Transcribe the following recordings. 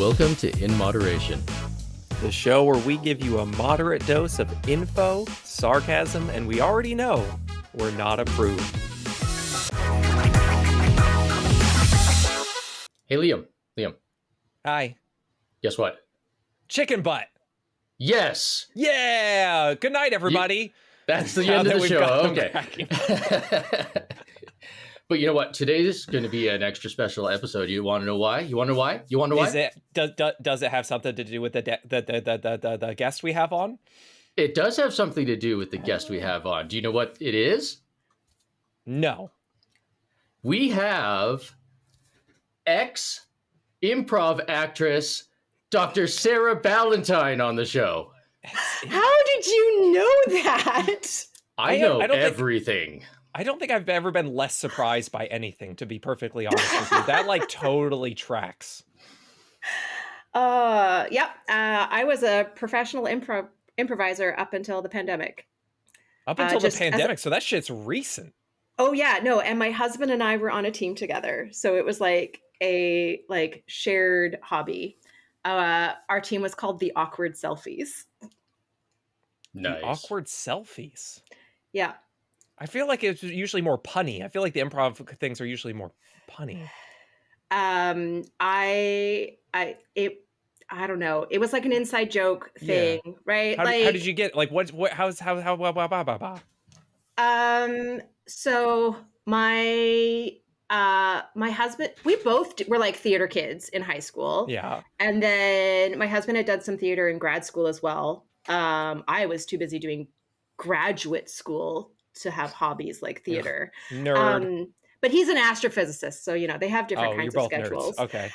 Welcome to In Moderation, the show where we give you a moderate dose of info, sarcasm, and we already know we're not approved. Hey, Liam. Hi. Guess what? Chicken butt. Yes. Yeah. Good night, everybody. That's the Now end of that the we've show. got them Okay. cracking. But you know what? Today's going to be an extra special episode. You want to know why? Does it have something to do with the guest we have on? It does have something to do with the guest we have on. Do you know what it is? No. We have ex-improv actress Dr. Sarah Ballantyne on the show. How did you know that? I know everything. I don't think I've ever been less surprised by anything, to be perfectly honest with you. That totally tracks. Yep. I was a professional improviser up until the pandemic. Up until the pandemic, so that shit's recent. Oh yeah, no. And my husband and I were on a team together, so it was like a shared hobby. Our team was called the Awkward Selfies. Nice. The Awkward Selfies. Yeah. I feel like it's usually more punny. I feel like the improv things are usually more punny. I don't know. It was like an inside joke thing, right? How did you get So my husband, we both were like theater kids in high school. Yeah. And then my husband had done some theater in grad school as well. I was too busy doing graduate school to have hobbies like theater. Nerd. But he's an astrophysicist, so they have different kinds of schedules. Nerds. Okay.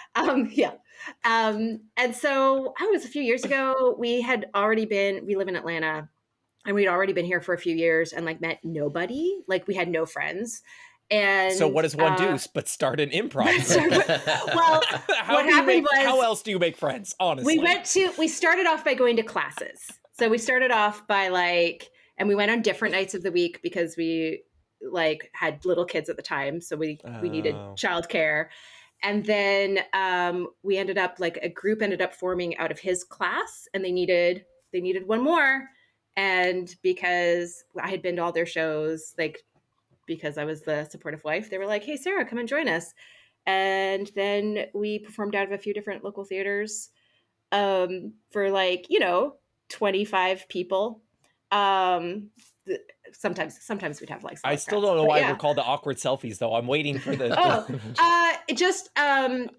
Yeah. And so a few years ago, we live in Atlanta, and we'd already been here for a few years and met nobody. We had no friends. And so what does one do but start an improv? Well, how else do you make friends? Honestly, we started off by going to classes. So we started off by and we went on different nights of the week because we had little kids at the time. So we needed childcare. And then we ended up a group ended up forming out of his class, and they needed one more. And because I had been to all their shows, because I was the supportive wife, they were like, "Hey, Sarah, come and join us." And then we performed out of a few different local theaters for 25 people. Sometimes we'd have I still don't know why we're called the Awkward Selfies, though. I'm waiting for the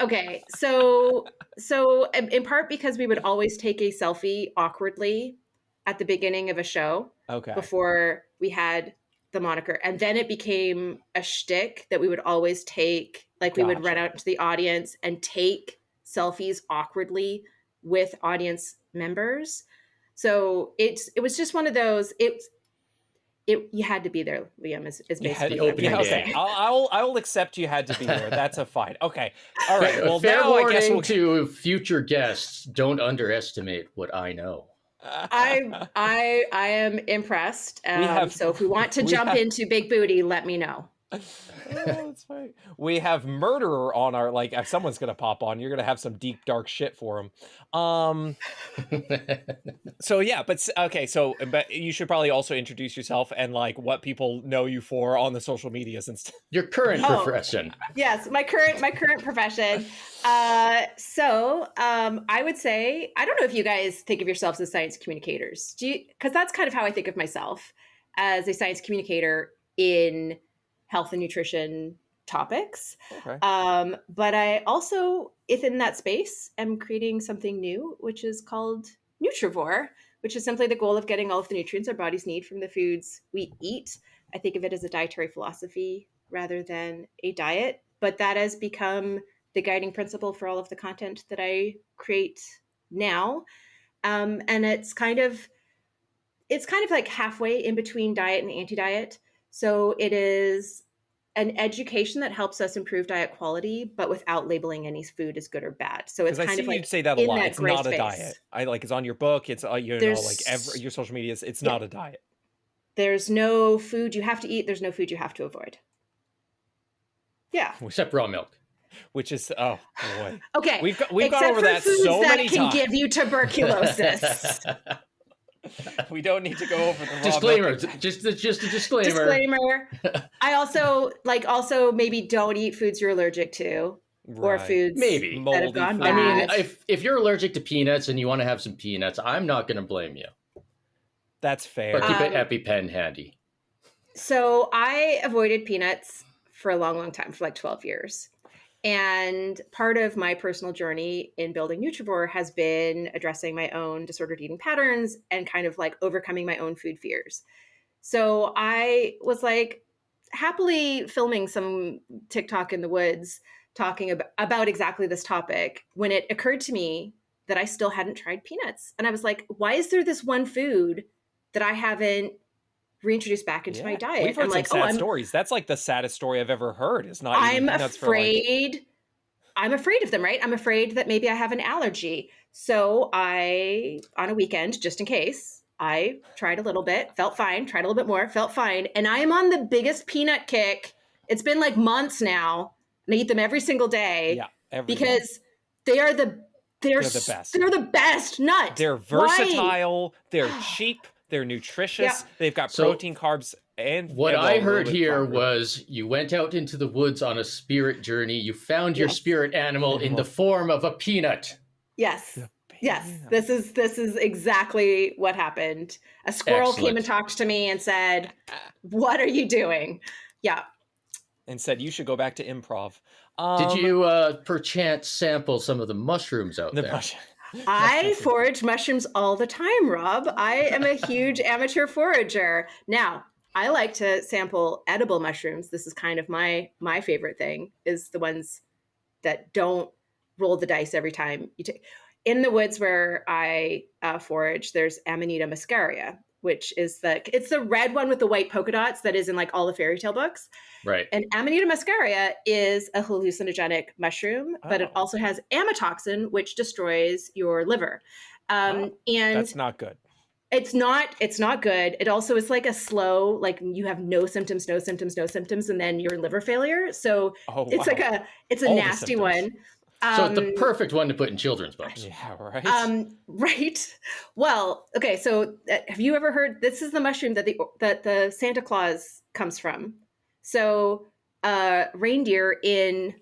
okay. So in part because we would always take a selfie awkwardly at the beginning of a show. Okay. Before we had the moniker, and then it became a shtick that we would always take. We would run out to the audience and take selfies awkwardly with audience members. So it was just one of those. You had to be there, Liam. Is basically what I'm trying to say. I'll accept you had to be there. That's a fine. Okay. All right. Well, fair now warning I guess to future guests: don't underestimate what I know. I am impressed. So if we want to jump into Big Booty, let me know. That's fine. We have Murderer on our if someone's gonna pop on, you're gonna have some deep dark shit for him. So yeah, but you should probably also introduce yourself and what people know you for on the social medias and stuff. Your current profession. Yes, my current profession. So I would say, I don't know if you guys think of yourselves as science communicators. Do you? Because that's kind of how I think of myself, as a science communicator in health and nutrition topics. Okay. But I also, if in that space, am creating something new, which is called Nutrivore, which is simply the goal of getting all of the nutrients our bodies need from the foods we eat. I think of it as a dietary philosophy rather than a diet, but that has become the guiding principle for all of the content that I create now. And it's kind of halfway in between diet and anti-diet. So it is an education that helps us improve diet quality, but without labeling any food as good or bad. So it's kind of you'd say that a lot. It's not space. A diet. It's on your book. It's your social media. It's not a diet. There's no food you have to eat. There's no food you have to avoid. Yeah. Except raw milk. which is, oh boy. Okay. We've gone Except over for that foods so that many can times. give you tuberculosis. We don't need to go over the raw Disclaimer, milk. just a disclaimer. Disclaimer. I also maybe don't eat foods you're allergic to, or Right. foods Maybe. that have Moldy gone food. I mean, bad. if you're allergic to peanuts and you want to have some peanuts, I'm not going to blame you. That's fair. But keep an EpiPen handy. So I avoided peanuts for a long time, for like 12 years. And part of my personal journey in building Nutrivore has been addressing my own disordered eating patterns and kind of like overcoming my own food fears. So I was like happily filming some TikTok in the woods talking about exactly this topic when it occurred to me that I still hadn't tried peanuts. And I was like, why is there this one food that I haven't reintroduced back into my diet? We've heard I'm some like, sad stories. That's like the saddest story I've ever heard, is not eating I'm peanuts for like... I'm afraid of them, right? I'm afraid that maybe I have an allergy. So I, on a weekend, just in case, I tried a little bit, felt fine, tried a little bit more, felt fine. And I am on the biggest peanut kick. It's been like months now. And I eat them every single day. Yeah, because they're the best. They're the best nuts. They're versatile. Why? They're cheap. They're nutritious. Yeah. They've got protein, carbs, and what I heard here was you went out into the woods on a spirit journey. You found your spirit animal in the form of a peanut. Yes. Yes. This is exactly what happened. A squirrel came and talked to me and said, "What are you doing?" Yeah. And said, "You should go back to improv." Did you perchance sample some of the mushrooms out there? I forage mushrooms all the time, Rob. I am a huge amateur forager. Now, I like to sample edible mushrooms. This is kind of my favorite thing, is the ones that don't roll the dice every time you take. In the woods where I forage, there's Amanita muscaria, which is it's the red one with the white polka dots that is in like all the fairy tale books. Right. And Amanita muscaria is a hallucinogenic mushroom, but it also has amatoxin, which destroys your liver. And that's not good. It's not good. It also is like a slow, like you have no symptoms, and then your liver failure. So it's it's a nasty one. So it's the perfect one to put in children's books. Yeah, right. Right. Well, okay. So have you ever heard? This is the mushroom that the Santa Claus comes from. So reindeer in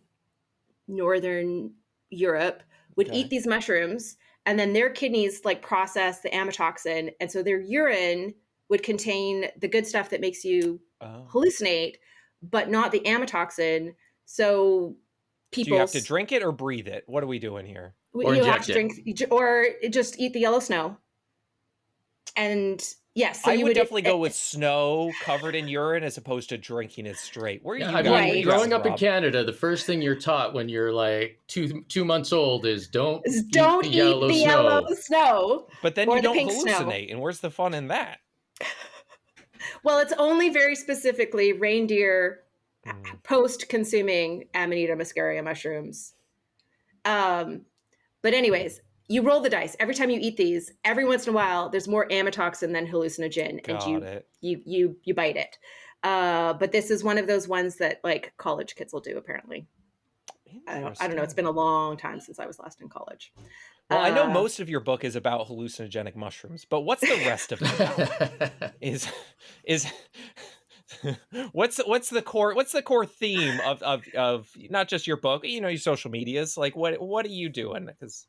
Northern Europe would eat these mushrooms, and then their kidneys like process the amatoxin, and so their urine would contain the good stuff that makes you hallucinate, but not the amatoxin. So do you have to drink it or breathe it? What are we doing here? Or you have to drink, or just eat the yellow snow. And yes, so I would definitely go with snow covered in urine as opposed to drinking it straight. Where are you going? Growing up in Canada, the first thing you're taught when you're like two months old is don't eat the yellow snow. But then you don't hallucinate, and where's the fun in that? Well, it's only very specifically reindeer post-consuming Amanita muscaria mushrooms. But anyways, you roll the dice. Every time you eat these, every once in a while, there's more amatoxin than hallucinogen, and you bite it. But this is one of those ones that like college kids will do, apparently. I don't know. It's been a long time since I was last in college. Well, I know most of your book is about hallucinogenic mushrooms, but what's the rest of it about? is what's the core theme of not just your book, your social medias? Like what are you doing? Because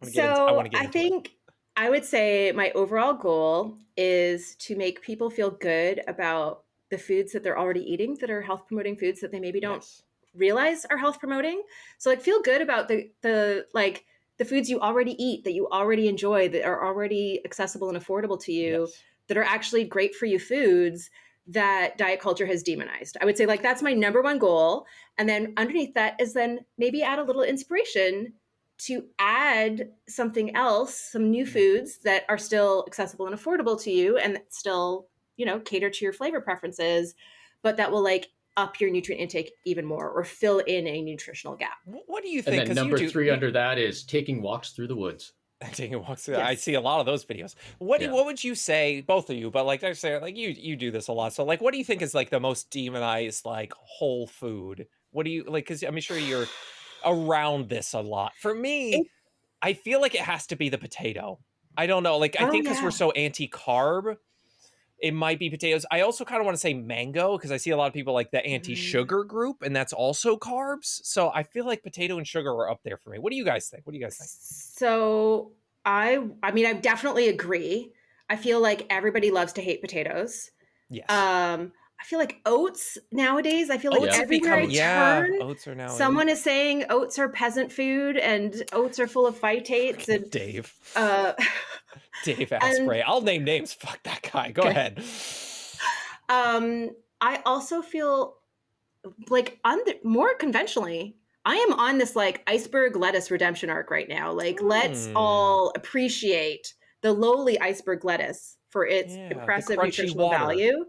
I think I would say my overall goal is to make people feel good about the foods that they're already eating that are health promoting foods that they maybe don't realize are health promoting. So like feel good about the foods you already eat, that you already enjoy, that are already accessible and affordable to you, that are actually great for you foods that diet culture has demonized. I would say like that's my number one goal. And then underneath that is then maybe add a little inspiration to add something else, some new foods that are still accessible and affordable to you and that still, cater to your flavor preferences, but that will like up your nutrient intake even more or fill in a nutritional gap. What do you think? And then number 3 under that is taking walks through the woods. Taking walks through. Yes. I see a lot of those videos. What would you say, both of you, but like I say, like you do this a lot. So like, what do you think is like the most demonized like whole food What do you like? Because I'm sure you're around this a lot. For me, I feel like it has to be the potato. I don't know. Like, I think because we're so anti-carb, it might be potatoes. I also kind of want to say mango because I see a lot of people like the anti-sugar group, and that's also carbs. So I feel like potato and sugar are up there for me. What do you guys think? So I mean, I definitely agree. I feel like everybody loves to hate potatoes. Yes. I feel like oats nowadays, I feel like oats everywhere I turn, oats are now someone is saying oats are peasant food and oats are full of phytates. And Dave. Dave Asprey. I'll name names. Fuck that guy. Go ahead. I also feel like more conventionally, I am on this like iceberg lettuce redemption arc right now. Like, let's all appreciate the lowly iceberg lettuce for its impressive nutritional value.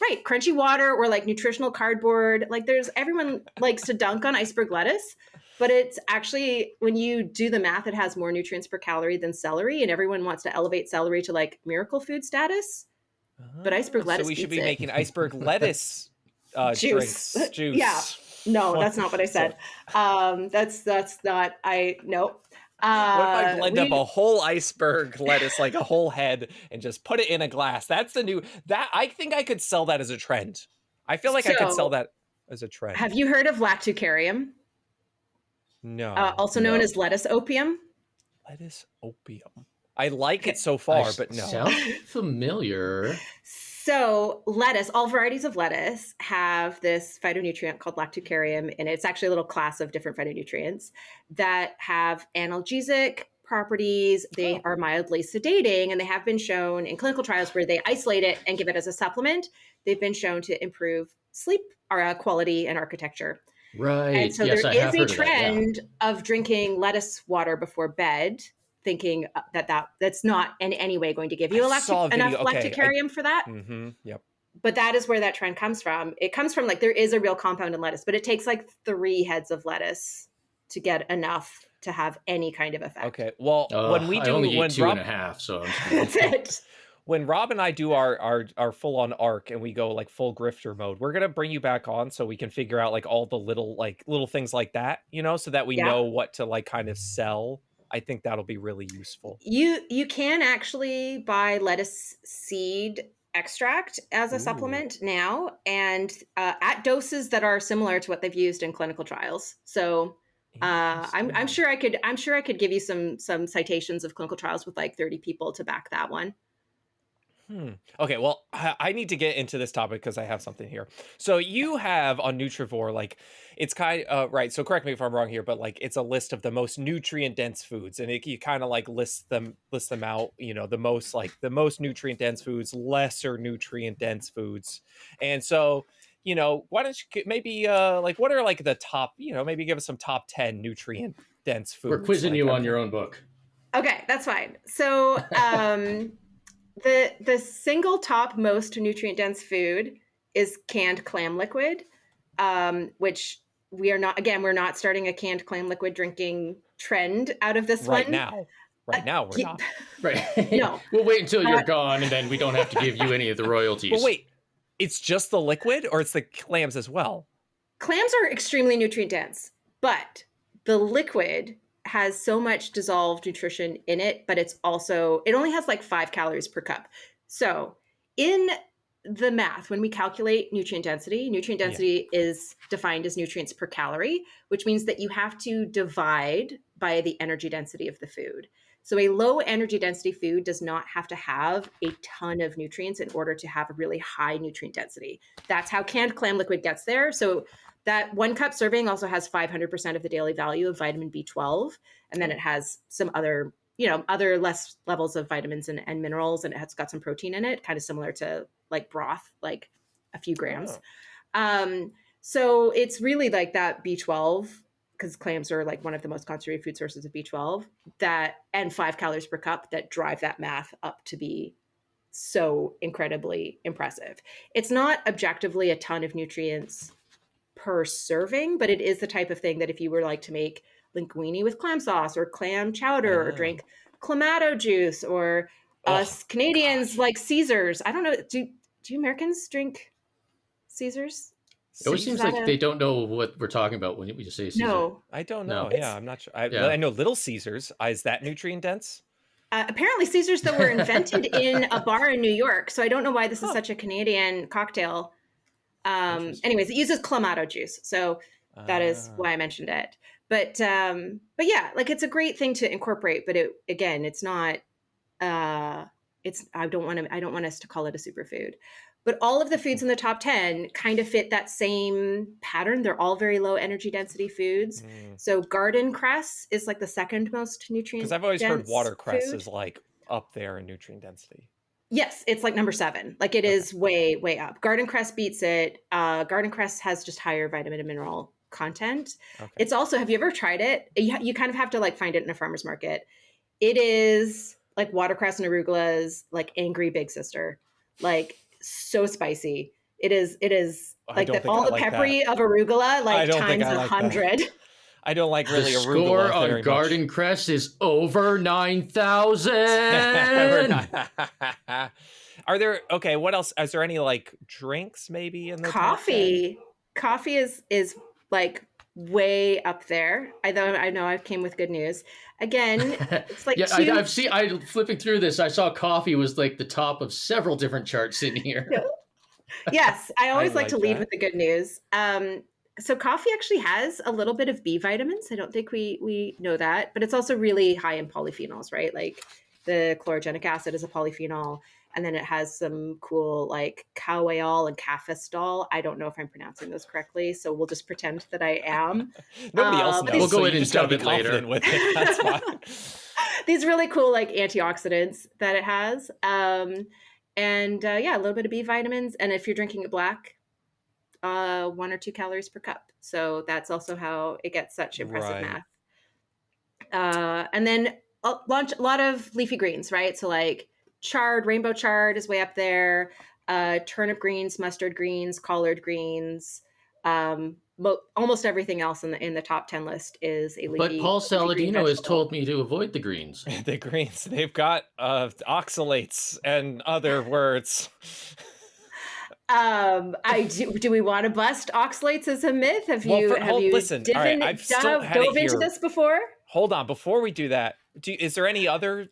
Right. Crunchy water or like nutritional cardboard. Like everyone likes to dunk on iceberg lettuce, but it's actually, when you do the math, it has more nutrients per calorie than celery, and everyone wants to elevate celery to like miracle food status. But iceberg lettuce, so we should be making iceberg lettuce juice. Yeah. No, that's not what I said. That's not, nope. What if I blend up a whole iceberg lettuce, like a whole head, and just put it in a glass? That's the new, I think I could sell that as a trend. I feel like I could sell that as a trend. Have you heard of lactucarium? No. Also known as lettuce opium? Lettuce opium. I like it so far, but no. Sounds familiar. So lettuce, all varieties of lettuce have this phytonutrient called lactucarium, and it's actually a little class of different phytonutrients that have analgesic properties. They are mildly sedating, and they have been shown in clinical trials where they isolate it and give it as a supplement. They've been shown to improve sleep quality and architecture. Right. And so there is a trend of drinking lettuce water before bed, thinking that's not in any way going to give you enough lactucarium for that. Yep. But that is where that trend comes from. It comes from like, there is a real compound in lettuce, but it takes like 3 heads of lettuce to get enough to have any kind of effect. Okay. Well, when we do, I only eat 2.5, so that's it. When Rob and I do our full on arc and we go like full grifter mode, we're gonna bring you back on so we can figure out like all the little things like that, so that we know what to like kind of sell. I think that'll be really useful. You can actually buy lettuce seed extract as a supplement now, and at doses that are similar to what they've used in clinical trials. So I'm sure I could give you some citations of clinical trials with like 30 people to back that one. Okay, well, I need to get into this topic because I have something here. So you have on Nutrivore, like, it's kind of, right, so correct me if I'm wrong here, but like, it's a list of the most nutrient-dense foods, and you kind of like list them out, the most nutrient-dense foods, lesser nutrient-dense foods. And so, why don't you maybe, what are like the top, maybe give us some top 10 nutrient-dense foods. We're quizzing you on your own book. Okay, that's fine. So, the single top most nutrient dense food is canned clam liquid, which we're not starting a canned clam liquid drinking trend out of this right one. Right now, we're not. Right. No. We'll wait until you're gone, and then we don't have to give you any of the royalties. Well, wait, it's just the liquid, or it's the clams as well? Clams are extremely nutrient dense, but the liquid has so much dissolved nutrition in it, but it only has like 5 calories per cup. So in the math, when we calculate nutrient density is defined as nutrients per calorie, which means that you have to divide by the energy density of the food. So a low energy density food does not have to have a ton of nutrients in order to have a really high nutrient density. That's how canned clam liquid gets there. So that 1 cup serving also has 500% of the daily value of vitamin B12. And then it has some other, other less levels of vitamins and minerals, and it has got some protein in it, kind of similar to like broth, like a few grams. So it's really like that B12, because clams are like one of the most concentrated food sources of B12, and 5 calories per cup that drive that math up to be so incredibly impressive. It's not objectively a ton of nutrients per serving, but it is the type of thing that if you were like to make linguine with clam sauce or clam chowder or drink clamato juice, or us Canadians like Caesars. I don't know. Do Americans drink Caesars? It always seems like they don't know what we're talking about when we just say Caesar. No. I don't know. No. Yeah, I'm not sure. I know Little Caesars. Is that nutrient dense? Apparently Caesars, though, were invented in a bar in New York. So I don't know why this is such a Canadian cocktail. Anyways, it uses clamato juice. So that is why I mentioned it. But yeah, like it's a great thing to incorporate, but it's not, I don't want us to call it a superfood. But all of the foods in the top 10 kind of fit that same pattern. They're all very low energy density foods. So garden cress is like the second most nutrient. Because I've always heard watercress is like up there in nutrient density. Yes, it's like number 7. Like it is way, way up. Garden cress beats it. Garden cress has just higher vitamin and mineral content. Okay. It's also, have you ever tried it? You kind of have to like find it in a farmer's market. It is like watercress and arugula's like angry big sister. Like so spicy. It is like all the peppery of arugula like times 100. I don't like really the arugula score on very garden much. cress is over 9,000. Are there what else? Is there any like drinks maybe in the coffee? Coffee is like way up there. I know I came with good news. Again, it's like I'm flipping through this. I saw coffee was like the top of several different charts in here. Yes, I always like to lead with the good news. So coffee actually has a little bit of B vitamins. I don't think we know that, but it's also really high in polyphenols, right? Like the chlorogenic acid is a polyphenol, and then it has some cool like cowayol and cafestol. I don't know if I'm pronouncing those correctly, so we'll just pretend that I am. Nobody else knows. We'll go so in and dub it later. With it. That's fine. These really cool like antioxidants that it has, and a little bit of B vitamins. And if you're drinking it black, 1 or 2 calories per cup. So that's also how it gets such impressive math. And then a lot of leafy greens, right? So like chard, rainbow chard is way up there. Turnip greens, mustard greens, collard greens. Almost everything else in the top 10 list is a leafy. But Paul Saladino has told me to avoid the greens. The greens, they've got oxalates and other words. Do we want to bust oxalates as a myth? Have you dove into this before? Hold on, before we do that, is there any other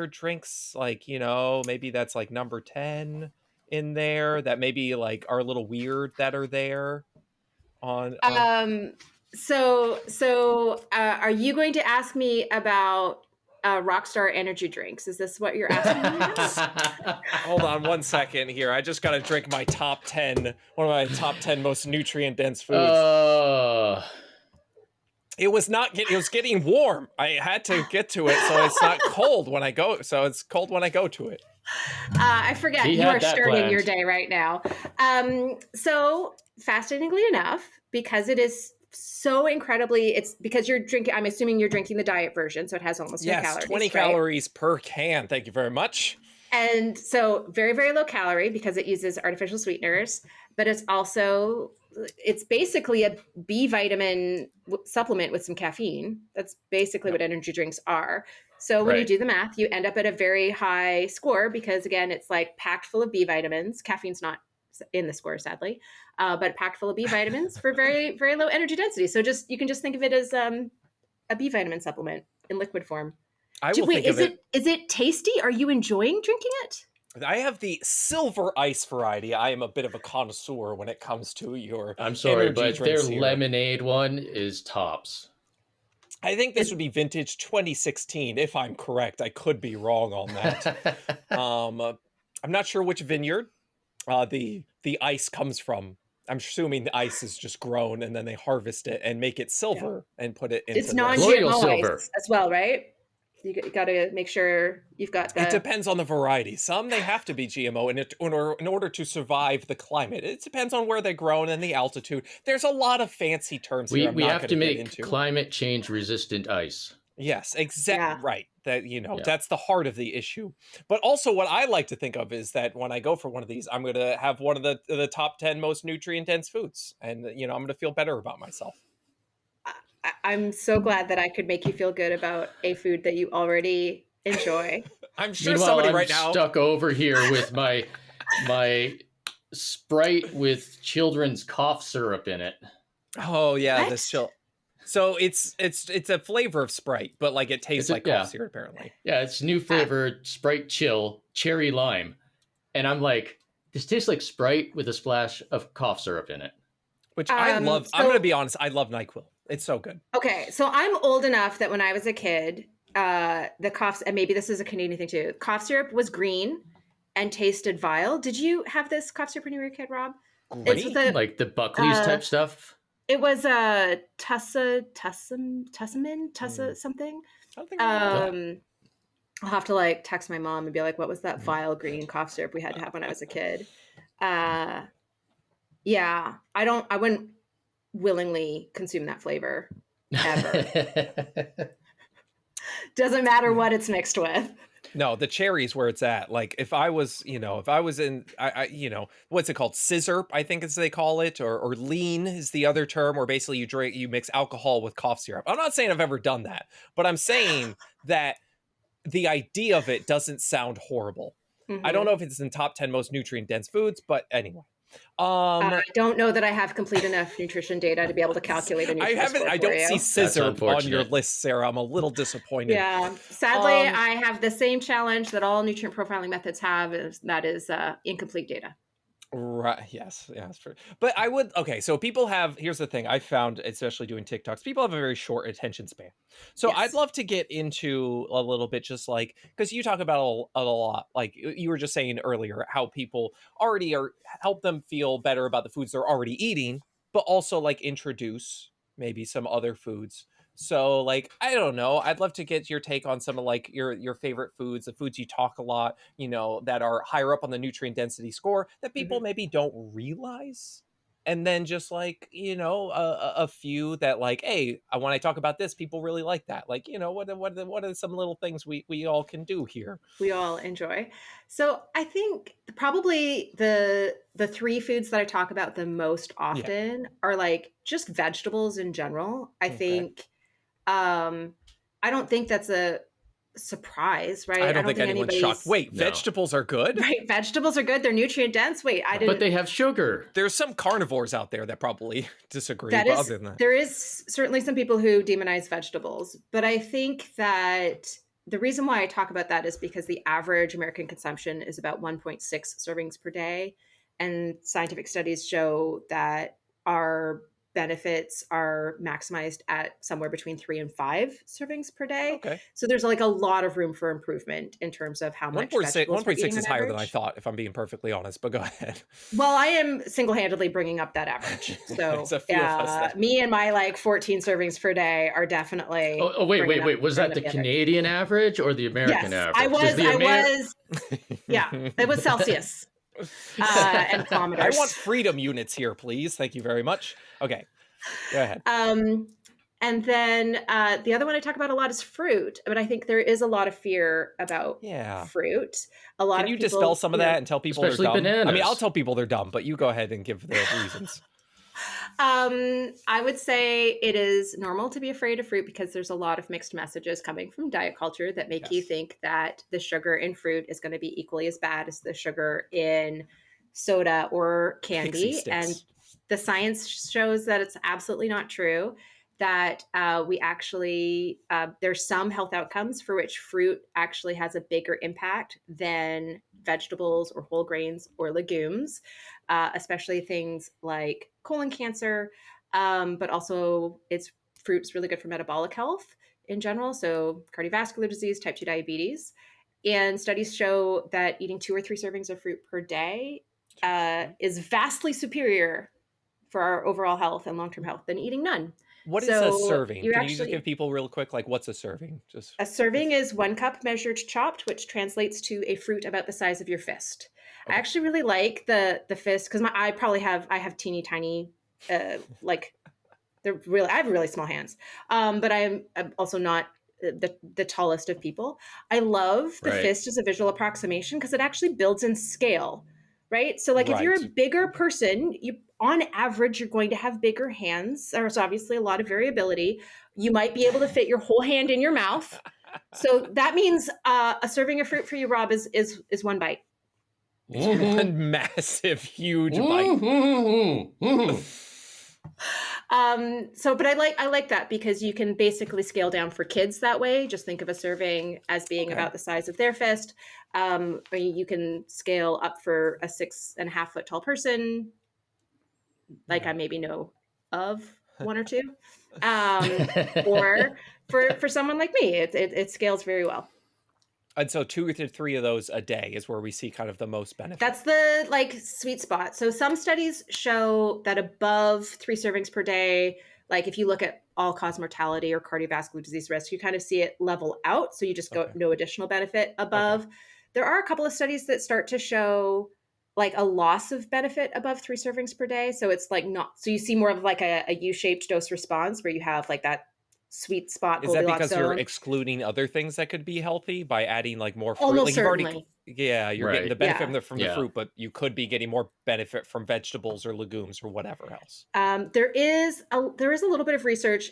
drinks like, maybe that's like number 10 in there that maybe like are a little weird that are there on So are you going to ask me about Rockstar energy drinks? Is this what you're asking me? Hold on 1 second here. I just got to drink my one of my top 10 most nutrient dense foods. It was getting warm. I had to get to it so it's not cold when I go. So it's cold when I go to it. I forget you are starting your day right now. So fascinatingly enough, because it is so incredibly, it's because you're drinking, I'm assuming you're drinking the diet version, so it has almost no calories. 20 calories per can. Thank you very much. And so very, very low calorie because it uses artificial sweeteners, but it's basically a B vitamin supplement with some caffeine. That's basically what energy drinks are. So when you do the math, you end up at a very high score because again, it's like packed full of B vitamins. Caffeine's not in the score, sadly, but packed full of B vitamins for very, very low energy density. So you can just think of it as a B vitamin supplement in liquid form. Is it tasty? Are you enjoying drinking it? I have the silver ice variety. I am a bit of a connoisseur when it comes to your I'm sorry, but their here. lemonade one is tops. I think this would be vintage 2016, if I'm correct. I could be wrong on that. I'm not sure which vineyard the ice comes from. I'm assuming the ice is just grown and then they harvest it and make it silver and put it into it's non-GMO ice as well, right? You got to make sure you've got It depends on the variety. Some they have to be GMO in order to survive the climate. It depends on where they're grown and the altitude. There's a lot of fancy terms here. We have to make climate change resistant ice. Yes, exactly. Right. That that's the heart of the issue. But also what I like to think of is that when I go for one of these, I'm going to have one of the top 10 most nutrient dense foods, and I'm going to feel better about myself. I'm so glad that I could make you feel good about a food that you already enjoy. I'm sure somebody right now stuck over here with my Sprite with children's cough syrup in it. Oh yeah, What? this chill. So it's a flavor of Sprite, but like it tastes like cough syrup apparently. Yeah, it's new flavor, Sprite Chill, cherry lime. And I'm like, this tastes like Sprite with a splash of cough syrup in it. Which I love. I'm going to be honest, I love NyQuil. It's so good. Okay, so I'm old enough that when I was a kid, the cough, and maybe this is a Canadian thing too, cough syrup was green and tasted vile. Did you have this cough syrup when you were a kid, Rob? Green? Like the Buckley's type stuff? It was a Tussa something. I don't think I I'll have to like text my mom and be like, what was that vile green cough syrup we had to have when I was a kid? Yeah, I wouldn't willingly consume that flavor ever. Doesn't matter what it's mixed with. No, the cherry's where it's at. Like if I was in, what's it called? Scissor, I think as they call it, or lean is the other term, where basically you mix alcohol with cough syrup. I'm not saying I've ever done that, but I'm saying that the idea of it doesn't sound horrible. I don't know if it's in top 10 most nutrient dense foods, but anyway. I don't know that I have complete enough nutrition data to be able to calculate a nutrition score I don't see scissor on your unfortunate. list, Sarah. I'm a little disappointed. Yeah, sadly, I have the same challenge that all nutrient profiling methods have, that is incomplete data. Right. Yes. Yeah, that's true. But I would. Okay. So people have. Here's the thing. I found, especially doing TikToks, people have a very short attention span. So Yes. I'd love to get into a little bit, just like, because you talk about a lot. Like you were just saying earlier, how people already help them feel better about the foods they're already eating, but also like introduce maybe some other foods. So like, I don't know. I'd love to get your take on some of like your favorite foods, the foods you talk a lot, that are higher up on the nutrient density score that people maybe don't realize. And then just like, a few that like, hey, when I talk about this, people really like that. Like, what are some little things we all can do here? We all enjoy. So I think probably the three foods that I talk about the most often are like just vegetables in general. I think I don't think that's a surprise, right? I don't think anyone's shocked. Wait, No. Vegetables are good? Right, vegetables are good. They're nutrient dense. Wait, I didn't. But they have sugar. There's some carnivores out there that probably disagree. That But is, other than that, there is certainly some people who demonize vegetables, but I think that the reason why I talk about that is because the average American consumption is about 1.6 servings per day, and scientific studies show that our benefits are maximized at somewhere between 3 and 5 servings per day. okay. So there's like a lot of room for improvement in terms of how much 1.6 is higher than I average. thought, if I'm being perfectly honest, but go ahead. Well, I am single-handedly bringing up that average. So There's a few of us that- me and my like 14 servings per day are definitely. Wait. Was that the Canadian average or the American average? I was. Yeah, it was Celsius and kilometers. I want freedom units here, please. Thank you very much. Okay, go ahead. And then the other one I talk about a lot is fruit, but I think there is a lot of fear about fruit. A lot Can of you people, dispel some of that and tell people they're especially dumb? bananas. I mean, I'll tell people they're dumb, but you go ahead and give the reasons. I would say it is normal to be afraid of fruit because there's a lot of mixed messages coming from diet culture that make you think that the sugar in fruit is going to be equally as bad as the sugar in soda or candy. And the science shows that it's absolutely not true, that we actually, there's some health outcomes for which fruit actually has a bigger impact than vegetables or whole grains or legumes, especially things like colon cancer, but also fruit's really good for metabolic health in general, so cardiovascular disease, type 2 diabetes. And studies show that eating 2 or 3 servings of fruit per day is vastly superior for our overall health and long-term health than eating none. What is a serving? Can you just give people real quick, like what's a serving? A serving is 1 cup measured chopped, which translates to a fruit about the size of your fist. Okay. I actually really like the fist because I have teeny tiny, like I have really small hands, but I'm also not the tallest of people. I love the fist as a visual approximation because it actually builds in scale, right? So like if you're a bigger person, on average, you're going to have bigger hands. There's obviously a lot of variability. You might be able to fit your whole hand in your mouth. So that means a serving of fruit for you, Rob, is 1 bite. It's one massive, huge bite. But I like that because you can basically scale down for kids that way. Just think of a serving as being about the size of their fist. Or you can scale up for a 6.5 foot tall person, like I maybe know of one or two. Or for someone like me, it scales very well. And so 2 to 3 of those a day is where we see kind of the most benefit. That's the sweet spot. So some studies show that above 3 servings per day, like if you look at all-cause mortality or cardiovascular disease risk, you kind of see it level out. So you just go no additional benefit above. There are a couple of studies that start to show like a loss of benefit above 3 servings per day. So it's like not, so you see more of like a U-shaped dose response where you have like that sweet spot. Is that because you're excluding other things that could be healthy by adding like more fruit? Almost like certainly. You're getting the benefit from the fruit, but you could be getting more benefit from vegetables or legumes or whatever else. There is a little bit of research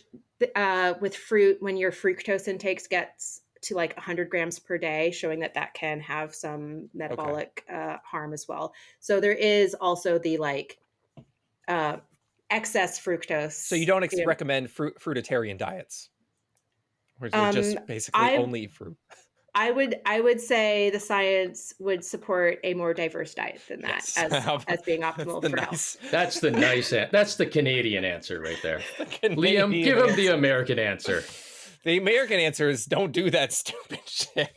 with fruit when your fructose intakes gets to like 100 grams per day, showing that can have some metabolic harm as well. So there is also the excess fructose. So you don't recommend fruitarian diets, or is it just basically only fruit? I would say the science would support a more diverse diet than that as being optimal for health. That's the Canadian answer right there. Liam, give him the American answer. The American answer is don't do that stupid shit.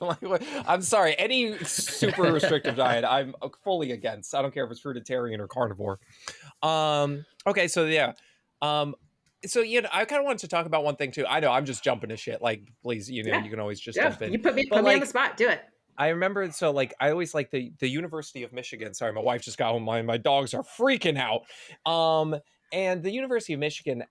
I'm sorry, any super restrictive diet, I'm fully against. I don't care if it's fruitarian or carnivore. Okay, so yeah. So, I kind of wanted to talk about one thing too. I know I'm just jumping to shit. Like, please, you can always just jump in. You put me on the spot. Do it. I remember, so I always like the University of Michigan. Sorry, my wife just got home. My dogs are freaking out. And the University of Michigan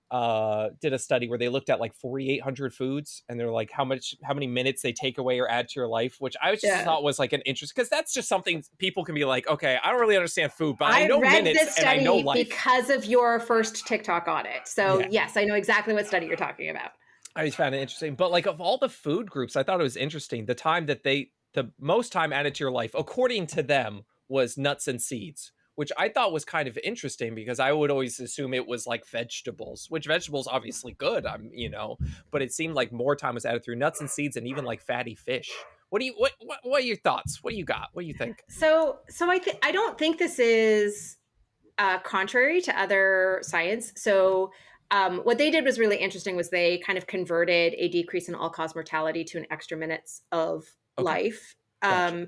did a study where they looked at like 4,800 foods, and they're like how many minutes they take away or add to your life, which I just thought was like an interest, because that's just something people can be like, okay, I don't really understand food, but I know minutes and I know life because of your first TikTok on it. So yes, I know exactly what study you're talking about. I just found it interesting, but like of all the food groups, I thought it was interesting. The most time added to your life, according to them, was nuts and seeds, which I thought was kind of interesting because I would always assume it was like vegetables, which vegetables obviously good, but it seemed like more time was added through nuts and seeds and even like fatty fish. What are your thoughts? What do you got? What do you think? So I don't think this is contrary to other science. So what they did was really interesting was they kind of converted a decrease in all-cause mortality to an extra minutes of life. Gotcha.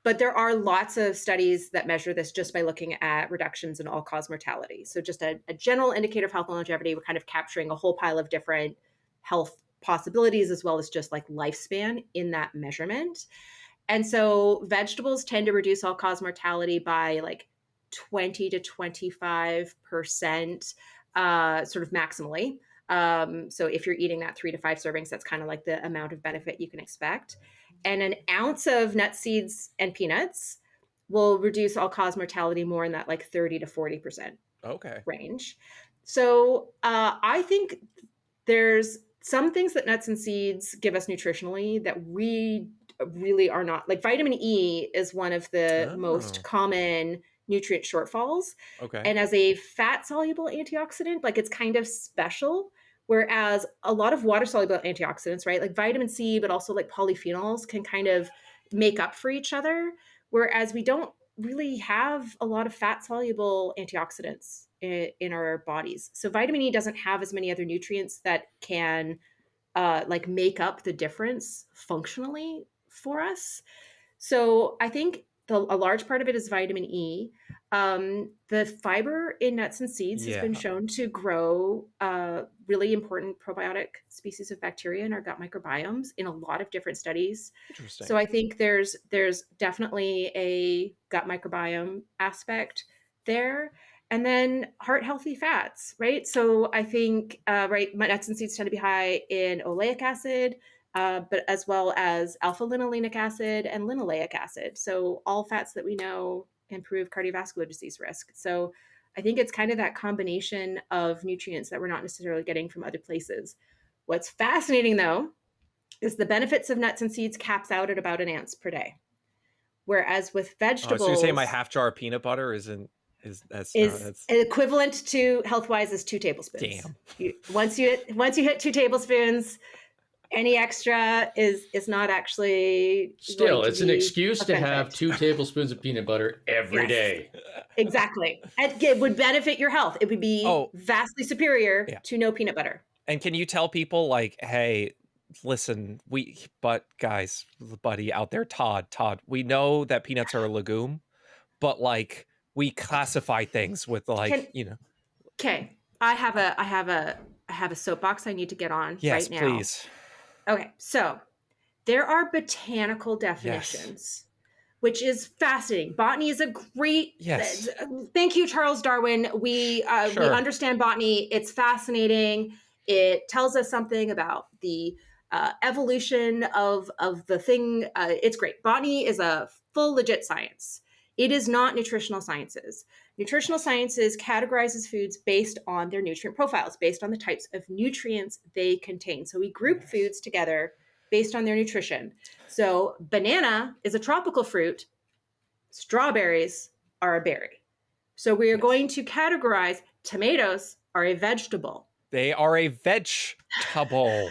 But there are lots of studies that measure this just by looking at reductions in all-cause mortality. So just a general indicator of health and longevity, we're kind of capturing a whole pile of different health possibilities as well as just like lifespan in that measurement. And so vegetables tend to reduce all-cause mortality by like 20 to 25%, sort of maximally. So if you're eating that 3 to 5 servings, that's kind of like the amount of benefit you can expect. And an ounce of nuts, seeds, and peanuts will reduce all-cause mortality more in that like 30 to 40% range. So I think there's some things that nuts and seeds give us nutritionally that we really are not. Like vitamin E is one of the most common nutrient shortfalls. And as a fat-soluble antioxidant, like it's kind of special. Whereas a lot of water-soluble antioxidants, right, like vitamin C, but also like polyphenols can kind of make up for each other. Whereas we don't really have a lot of fat-soluble antioxidants in our bodies. So vitamin E doesn't have as many other nutrients that can like make up the difference functionally for us. So I think a large part of it is vitamin E. The fiber in nuts and seeds has been shown to grow really important probiotic species of bacteria in our gut microbiomes in a lot of different studies. Interesting. So I think there's definitely a gut microbiome aspect there. And then heart healthy fats, right? So I think, my nuts and seeds tend to be high in oleic acid, but as well as alpha-linolenic acid and linoleic acid. So all fats that we know improve cardiovascular disease risk. So I think it's kind of that combination of nutrients that we're not necessarily getting from other places. What's fascinating though, is the benefits of nuts and seeds caps out at about an ounce per day, Whereas with vegetables, so you're saying my half jar of peanut butter is equivalent to health-wise is 2 tablespoons. Damn. Once you hit 2 tablespoons, any extra is not actually still. It's an excuse offensive. to have 2 tablespoons of peanut butter every day. Exactly. It would benefit your health. It would be vastly superior to no peanut butter. And can you tell people like, hey, listen, buddy out there, Todd, we know that peanuts are a legume, but like we classify things with like, Okay. I have a soapbox I need to get on right now. Yes, please. Okay. So there are botanical definitions, which is fascinating. Botany is a great, thank you, Charles Darwin. We understand botany. It's fascinating. It tells us something about the evolution of the thing. It's great. Botany is a full legit science. It is not nutritional sciences. Nutritional sciences categorizes foods based on their nutrient profiles, based on the types of nutrients they contain. So we group foods together based on their nutrition. So banana is a tropical fruit. Strawberries are a berry. So we are going to categorize tomatoes are a vegetable. They are a vegetable.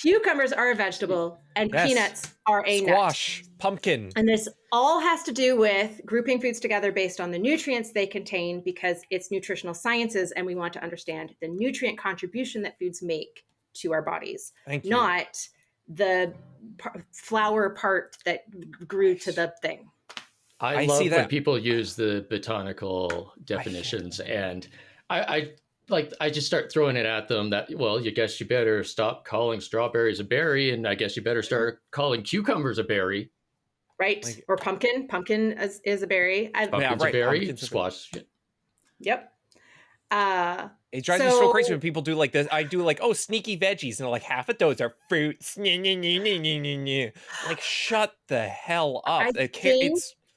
Cucumbers are a vegetable, and peanuts are a squash, nut. pumpkin. And this all has to do with grouping foods together based on the nutrients they contain, because it's nutritional sciences, and we want to understand the nutrient contribution that foods make to our bodies. Thank you. Not the flower part that grew to the thing. I love when people use the botanical definitions, and I just start throwing it at them that, well, you guess you better stop calling strawberries a berry, and I guess you better start calling cucumbers a berry. Right. Or pumpkin. Pumpkin is a berry. Pumpkin's a berry. Squash. Yep. It drives me so crazy when people do like this. I do like, sneaky veggies, and like half of those are fruits. Like, shut the hell up.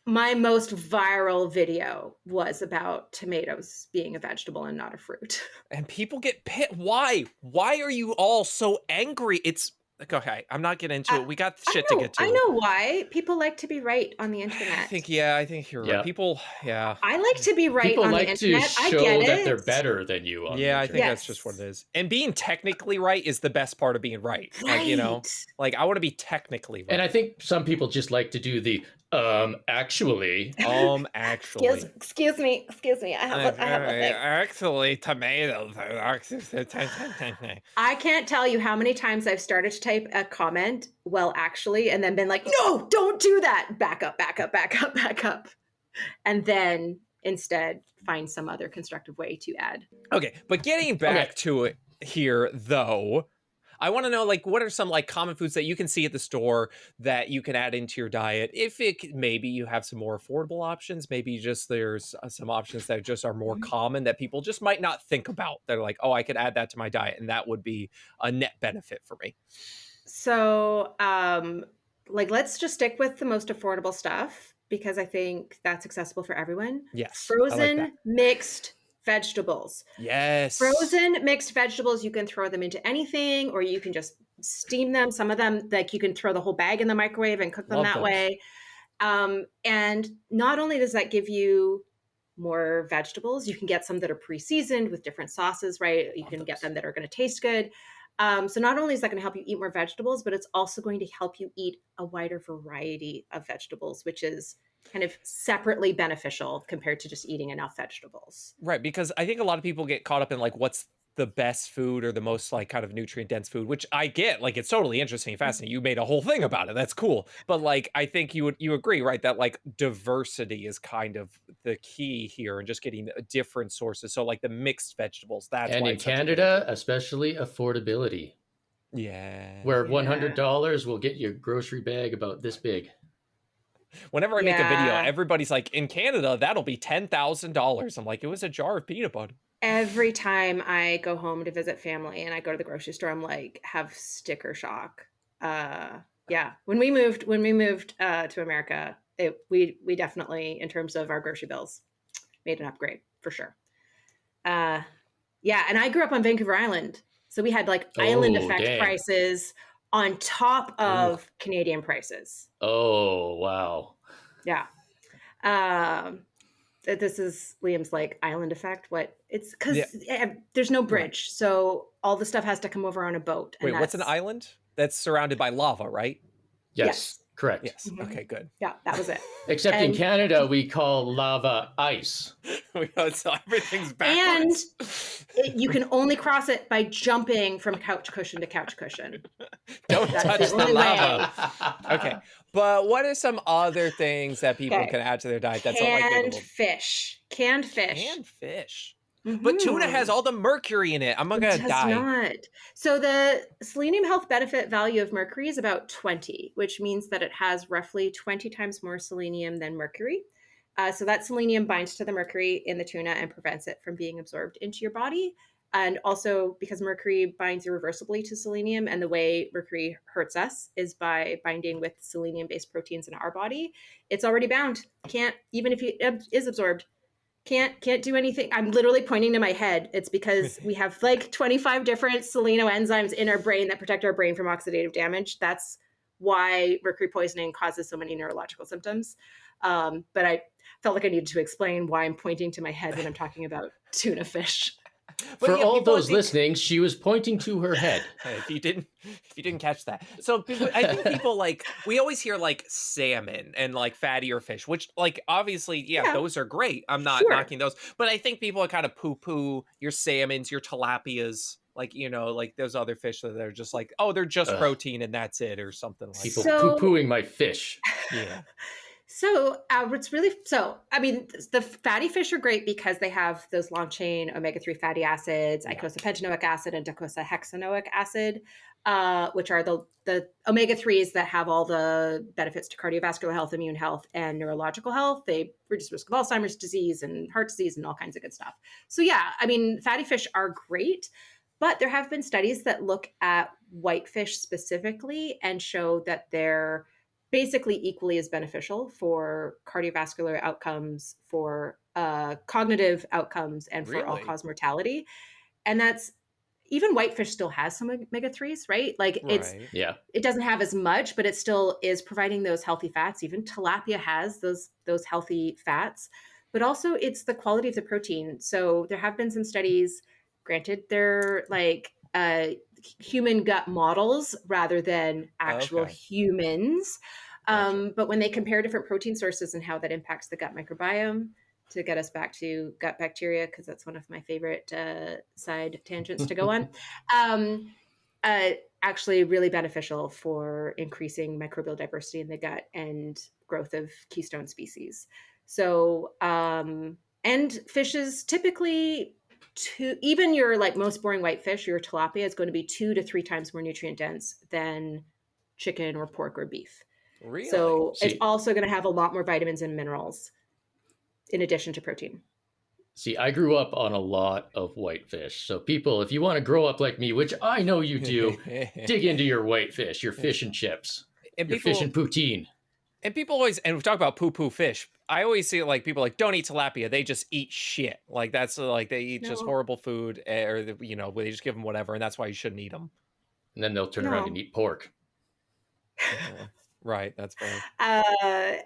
My most viral video was about tomatoes being a vegetable and not a fruit. And people get pissed. Why? Why are you all so angry? It's like, okay, I'm not getting into it. We got shit to get to. I know why. People like to be right on the internet. I think you're right. People, I like to be right on the internet. People like to show that they're better than you on the internet. I think that's just what it is. And being technically right is the best part of being right. Like, I want to be technically right. And I think some people just like to do the actually. Excuse me. I have a thing. Actually, tomatoes. I can't tell you how many times I've started to type a comment, well, actually, and then been like, no, don't do that. Back up. And then instead find some other constructive way to add. Okay, but getting back to it here, though, I want to know, like, what are some like common foods that you can see at the store that you can add into your diet? Maybe you have some more affordable options, maybe just there's some options that just are more common that people just might not think about. They're like, I could add that to my diet, and that would be a net benefit for me. So, let's just stick with the most affordable stuff, because I think that's accessible for everyone. Yes. Frozen mixed vegetables. Yes. Frozen mixed vegetables, you can throw them into anything, or you can just steam them. Some of them, like, you can throw the whole bag in the microwave and cook them way. And not only does that give you more vegetables, you can get some that are pre-seasoned with different sauces, right? You can get them that are going to taste good. So not only is that going to help you eat more vegetables, but it's also going to help you eat a wider variety of vegetables, which is kind of separately beneficial compared to just eating enough vegetables. Right, because I think a lot of people get caught up in like what's the best food or the most like kind of nutrient dense food, which I get, like, it's totally interesting and fascinating. You made a whole thing about it. That's cool. But like, I think you agree, right? That like diversity is kind of the key here, and just getting different sources. So like the mixed vegetables, and in Canada, especially affordability. Yeah. Where $100 will get your grocery bag about this big. Whenever I make a video, everybody's like, in Canada, that'll be $10,000. I'm like, it was a jar of peanut butter. Every time I go home to visit family and I go to the grocery store, I'm like, have sticker shock. When we moved to America, we definitely, in terms of our grocery bills, made an upgrade for sure. And I grew up on Vancouver Island, so we had like island effect prices on top of Canadian prices. Oh, wow. Yeah. This is Liam's like island effect. What it's because there's no bridge, so all the stuff has to come over on a boat. And Wait, what's an island? That's surrounded by lava, right? Yes, correct. Yes. Okay, good. Yeah, that was it. Except in Canada, we call lava ice. So everything's backwards. And you can only cross it by jumping from couch cushion to couch cushion. Don't touch the lava. Okay. But what are some other things that people can add to their diet that's canned fish? Canned fish. Canned fish. But tuna has all the mercury in it. I'm gonna die. Not. So the selenium health benefit value of mercury is about 20, which means that it has roughly 20 times more selenium than mercury. So that selenium binds to the mercury in the tuna and prevents it from being absorbed into your body. And also because mercury binds irreversibly to selenium, and the way mercury hurts us is by binding with selenium-based proteins in our body. It's already bound. Can't, even if it is absorbed, can't do anything. I'm literally pointing to my head. It's because we have like 25 different selenoenzymes in our brain that protect our brain from oxidative damage. That's why mercury poisoning causes so many neurological symptoms. But I felt like I needed to explain why I'm pointing to my head when I'm talking about tuna fish. For all those listening, she was pointing to her head. If you didn't catch that. So I think people like, we always hear like salmon and like fattier fish, which like obviously, those are great. I'm not knocking those, but I think people kind of poo-poo your salmons, your tilapias, like, you know, like those other fish that are just like, oh, they're just protein and that's it, or something like that. People poo-pooing my fish. Yeah. So I mean, the fatty fish are great because they have those long chain omega-3 fatty acids, icosapentaenoic acid and docosahexaenoic acid, which are the omega-3s that have all the benefits to cardiovascular health, immune health, and neurological health. They reduce risk of Alzheimer's disease and heart disease and all kinds of good stuff. So yeah, I mean, fatty fish are great, but there have been studies that look at whitefish specifically and show that they're basically equally as beneficial for cardiovascular outcomes, for cognitive outcomes, and for all-cause mortality. And that's, even whitefish still has some omega-3s, right? Like it doesn't have as much, but it still is providing those healthy fats. Even tilapia has those healthy fats, but also it's the quality of the protein. So there have been some studies, granted they're like human gut models rather than actual humans. But when they compare different protein sources and how that impacts the gut microbiome, to get us back to gut bacteria, because that's one of my favorite side tangents to go on, actually really beneficial for increasing microbial diversity in the gut and growth of keystone species. So, and fishes typically, even your like most boring whitefish, your tilapia is going to be 2 to 3 times more nutrient dense than chicken or pork or beef. Really? So it's also going to have a lot more vitamins and minerals in addition to protein. See, I grew up on a lot of whitefish. So people, if you want to grow up like me, which I know you do, dig into your whitefish, your fish and chips, and your fish and poutine. And people always, and we talk about poo-poo fish. I always see like people like, don't eat tilapia. They just eat shit. Like that's like, they eat just horrible food, or, you know, they just give them whatever. And that's why you shouldn't eat them. And then they'll turn around and eat pork. Right. That's fair.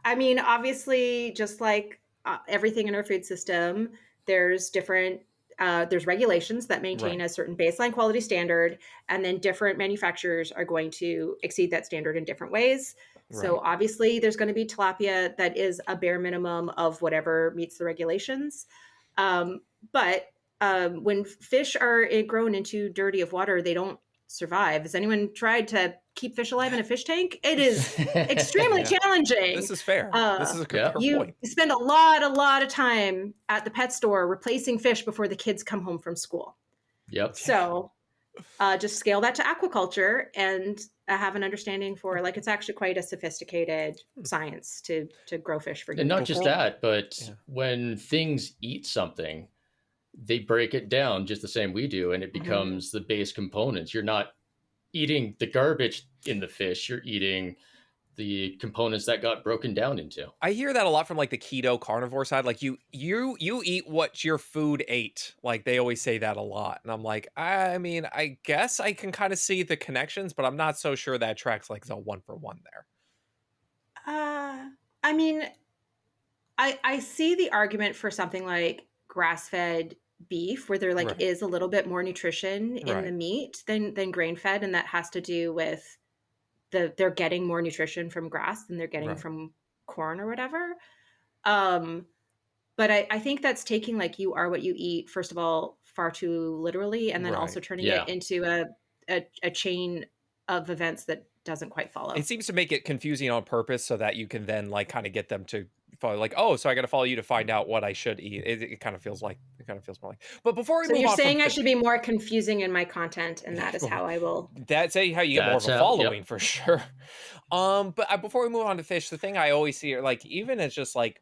I mean, obviously, just like everything in our food system, there's different, there's regulations that maintain a certain baseline quality standard, and then different manufacturers are going to exceed that standard in different ways. So obviously there's going to be tilapia that is a bare minimum of whatever meets the regulations. But when fish are grown into dirty of water, they don't survive. Has anyone tried to keep fish alive in a fish tank? It is extremely challenging. This is fair. This is a good point. You spend a lot of time at the pet store replacing fish before the kids come home from school. Yep. So just scale that to aquaculture and have an understanding for, like, it's actually quite a sophisticated science to grow fish for you. And not just that, but when things eat something, they break it down just the same we do, and it becomes the base components. You're not eating the garbage in the fish, you're eating the components that got broken down into. I hear that a lot from like the keto carnivore side. Like you eat what your food ate. Like they always say that a lot. And I'm like, I mean, I guess I can kind of see the connections, but I'm not so sure that tracks like the 1-for-1 there. I mean, I see the argument for something like grass-fed beef, where there like Right. is a little bit more nutrition in the Right. meat than grain-fed, and that has to do with they're getting more nutrition from grass than they're getting Right. from corn or whatever. Um, but I think that's taking like you are what you eat, first of all, far too literally, and then also Right. turning Yeah. it into a chain of events that doesn't quite follow. It seems to make it confusing on purpose so that you can then like kind of get them to follow, like, oh, so I got to follow you to find out what I should eat. It kind of feels more like. But before we So move you're on from saying I should be more confusing in my content, and that is well, how I will. that's how you get more of That's a how. following Yep. for sure. But before we move on to fish, the thing I always see, like, even it's just like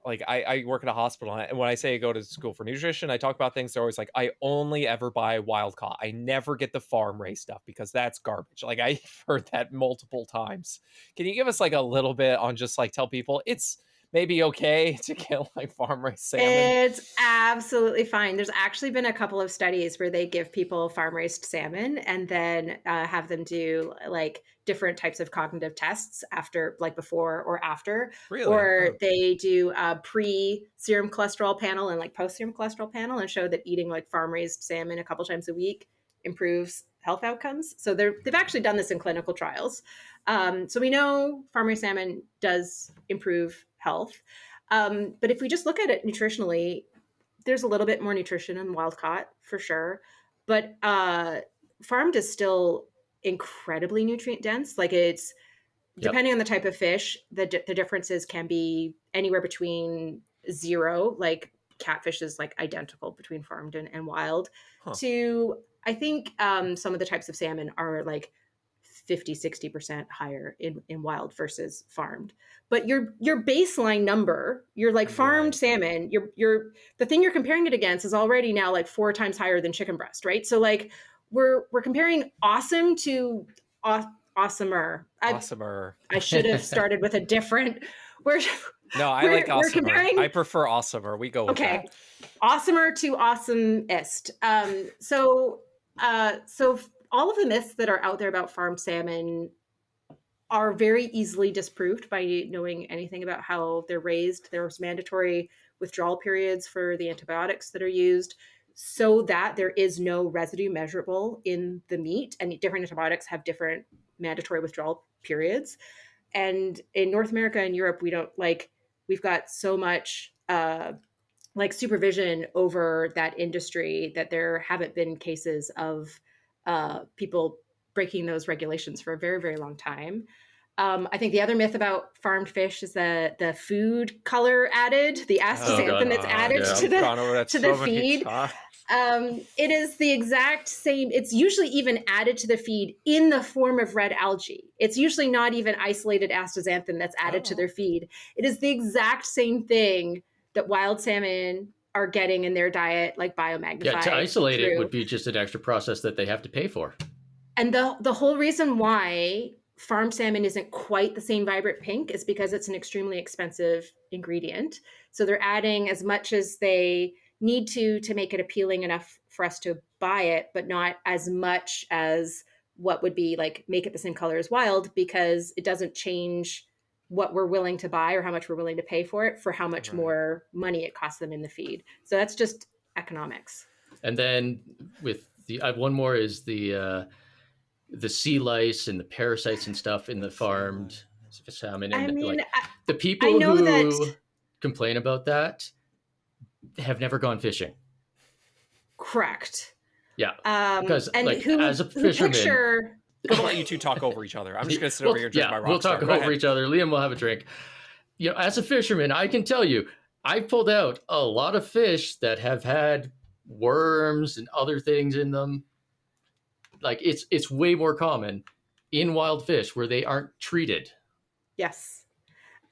I work at a hospital, and when I say I go to school for nutrition, I talk about things. They're always like, I only ever buy wild caught. I never get the farm raised stuff because that's garbage. Like, I've heard that multiple times. Can you give us like a little bit on just like tell people it's maybe okay to get like farm raised salmon? It's absolutely fine. There's actually been a couple of studies where they give people farm raised salmon and then have them do like different types of cognitive tests after, like before or after, Really? or Oh, they do a pre serum cholesterol panel and like post serum cholesterol panel and show that eating like farm raised salmon a couple times a week improves health outcomes. So they've actually done this in clinical trials. So we know farm raised salmon does improve health. But if we just look at it nutritionally, there's a little bit more nutrition in wild caught for sure. But farmed is still incredibly nutrient dense. Like it's Yep. depending on the type of fish, the differences can be anywhere between zero, like catfish is like identical between farmed and wild, huh. to I think some of the types of salmon are like 50-60% higher in wild versus farmed. But your baseline number, your like farmed Right. salmon, your the thing you're comparing it against is already now like 4 times higher than chicken breast, right? So like we're comparing awesome to awesomer. Awesomer. I should have started with a different. We're No, I like we're awesomer. comparing. I prefer awesomer. We go with Okay, that. awesomer to awesomest. So all of the myths that are out there about farmed salmon are very easily disproved by knowing anything about how they're raised. There's mandatory withdrawal periods for the antibiotics that are used so that there is no residue measurable in the meat, and different antibiotics have different mandatory withdrawal periods. And in North America and Europe, we've got so much like supervision over that industry that there haven't been cases of people breaking those regulations for a very, very long time. I think the other myth about farmed fish is the food color added, the Oh astaxanthin God. that's added Yeah. We've gone over that to the so many feed. times. It is the exact same. It's usually even added to the feed in the form of red algae. It's usually not even isolated astaxanthin that's added to their feed. It is the exact same thing that wild salmon are getting in their diet, like biomagnified. Yeah. To isolate it through. would be just an extra process that they have to pay for. And the whole reason why farm salmon isn't quite the same vibrant pink is because it's an extremely expensive ingredient. So they're adding as much as they need to make it appealing enough for us to buy it, but not as much as what would be like make it the same color as wild, because it doesn't change what we're willing to buy or how much we're willing to pay for it, for how much Right. more money it costs them in the feed. So that's just economics. And then with I have one more is the sea lice and the parasites and stuff in the farmed salmon. I And mean, like the I people know that. who complain about that have never gone fishing. Correct. Yeah. And Because like who as a fisherman, picture I'm gonna let you two talk over each other. I'm just gonna sit over here and drink my rock we'll talk star. Go over ahead. each other. Liam will have a drink. You know, as a fisherman, I can tell you, I pulled out a lot of fish that have had worms and other things in them. Like it's way more common in wild fish where they aren't treated. Yes.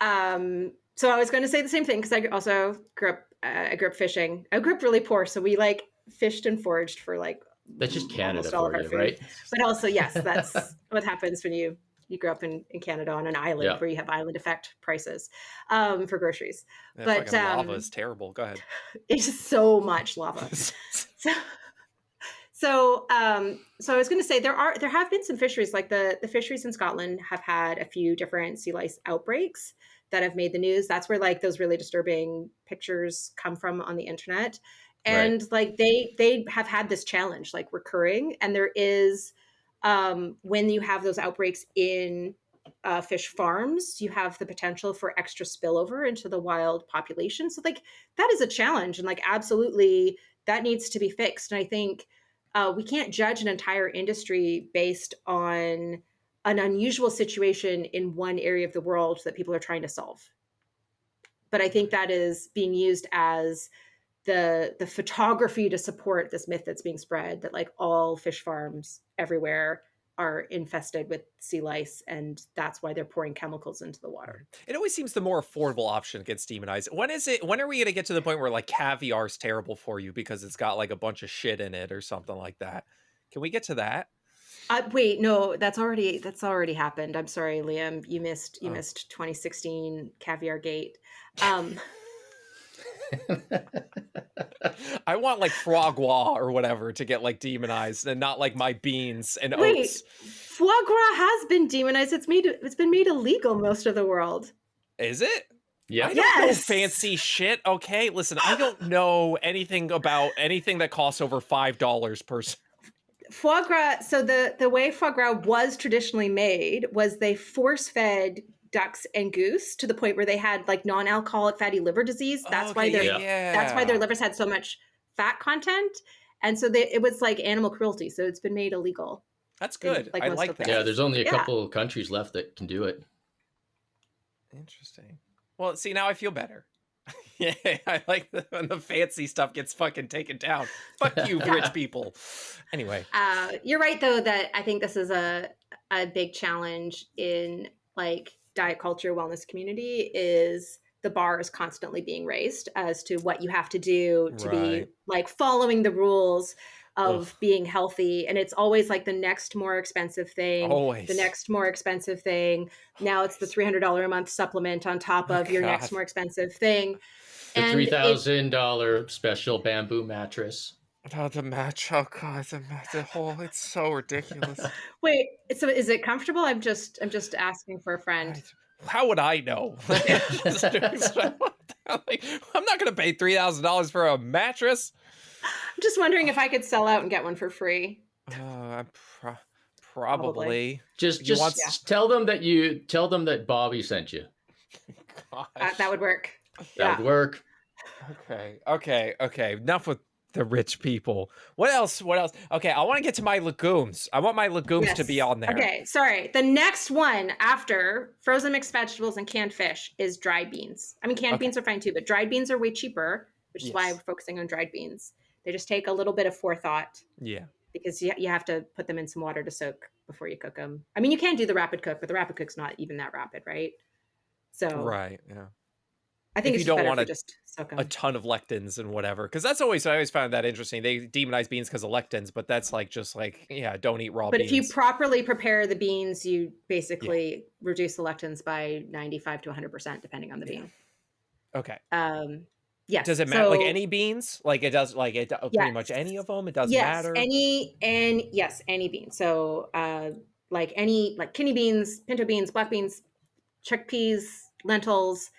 So I was going to say the same thing, because I also grew up fishing. I grew up really poor, so we like fished and foraged for like That's just Canada almost all of for our you, food. right? But also, yes, that's what happens when you grow up in Canada on an island, Yeah. where you have island effect prices for groceries. That But fucking lava is terrible. Go ahead. it's just so much lava. So I was going to say there have been some fisheries, like the fisheries in Scotland have had a few different sea lice outbreaks that have made the news. That's where like those really disturbing pictures come from on the internet. And like they have had this challenge like recurring. And there is when you have those outbreaks in fish farms, you have the potential for extra spillover into the wild population. So like that is a challenge, and like absolutely that needs to be fixed. And I think we can't judge an entire industry based on an unusual situation in one area of the world that people are trying to solve. But I think that is being used as the photography to support this myth that's being spread that like all fish farms everywhere are infested with sea lice, and that's why they're pouring chemicals into the water. It always seems the more affordable option gets demonized. When are we going to get to the point where like caviar is terrible for you because it's got like a bunch of shit in it or something like that? Can we get to that? Wait, no, that's already happened. I'm sorry, Liam. You missed 2016 Caviar Gate. I want like foie gras or whatever to get like demonized, and not like my beans and oats. Foie gras has been demonized. It's been made illegal most of the world. Is it? Yeah. I don't know fancy shit. Okay, listen, I don't know anything about anything that costs over $5 per. Foie gras. So the way foie gras was traditionally made was they force-fed ducks and goose to the point where they had like non-alcoholic fatty liver disease. That's why their livers had so much fat content, and so it was like animal cruelty. So it's been made illegal. That's good. I like that. Yeah, there's only a couple countries left that can do it. Interesting. Well, see, now I feel better. Yeah, I like when the fancy stuff gets fucking taken down. Fuck you, rich people. Anyway. You're right, though, that I think this is a big challenge in like diet culture wellness community is the bar is constantly being raised as to what you have to do to be like following the rules of being healthy. And it's always like the next more expensive thing, the next more expensive thing. Now it's the $300 a month supplement on top of your next more expensive thing. The $3,000 special bamboo mattress. Oh, the match. Oh God, it's so ridiculous. Wait, so is it comfortable? I'm just asking for a friend. How would I know? I'm not going to pay $3,000 for a mattress. I'm just wondering if I could sell out and get one for free. Probably. Just tell them that Bobby sent you. That would work. That would work. Okay. Enough with the rich people. What else? Okay, I want to get to my legumes. I want my legumes to be on there. Okay, sorry. The next one after frozen mixed vegetables and canned fish is dried beans. I mean, canned beans are fine too, but dried beans are way cheaper, which is why we're focusing on dried beans. They just take a little bit of forethought. Yeah. Because you have to put them in some water to soak before you cook them. I mean, you can do the rapid cook, but the rapid cook's not even that rapid, right? So yeah. I think if it's you don't want a ton of lectins and whatever, because I always found that interesting. They demonize beans because of lectins, but that's like don't eat raw beans. But if you properly prepare the beans, you basically reduce the lectins by 95 to 100%, depending on the bean. Okay. Yes. Does it matter? Like any beans? Like it does. Like it pretty much any of them. It doesn't matter. Any bean. So like kidney beans, pinto beans, black beans, chickpeas, lentils.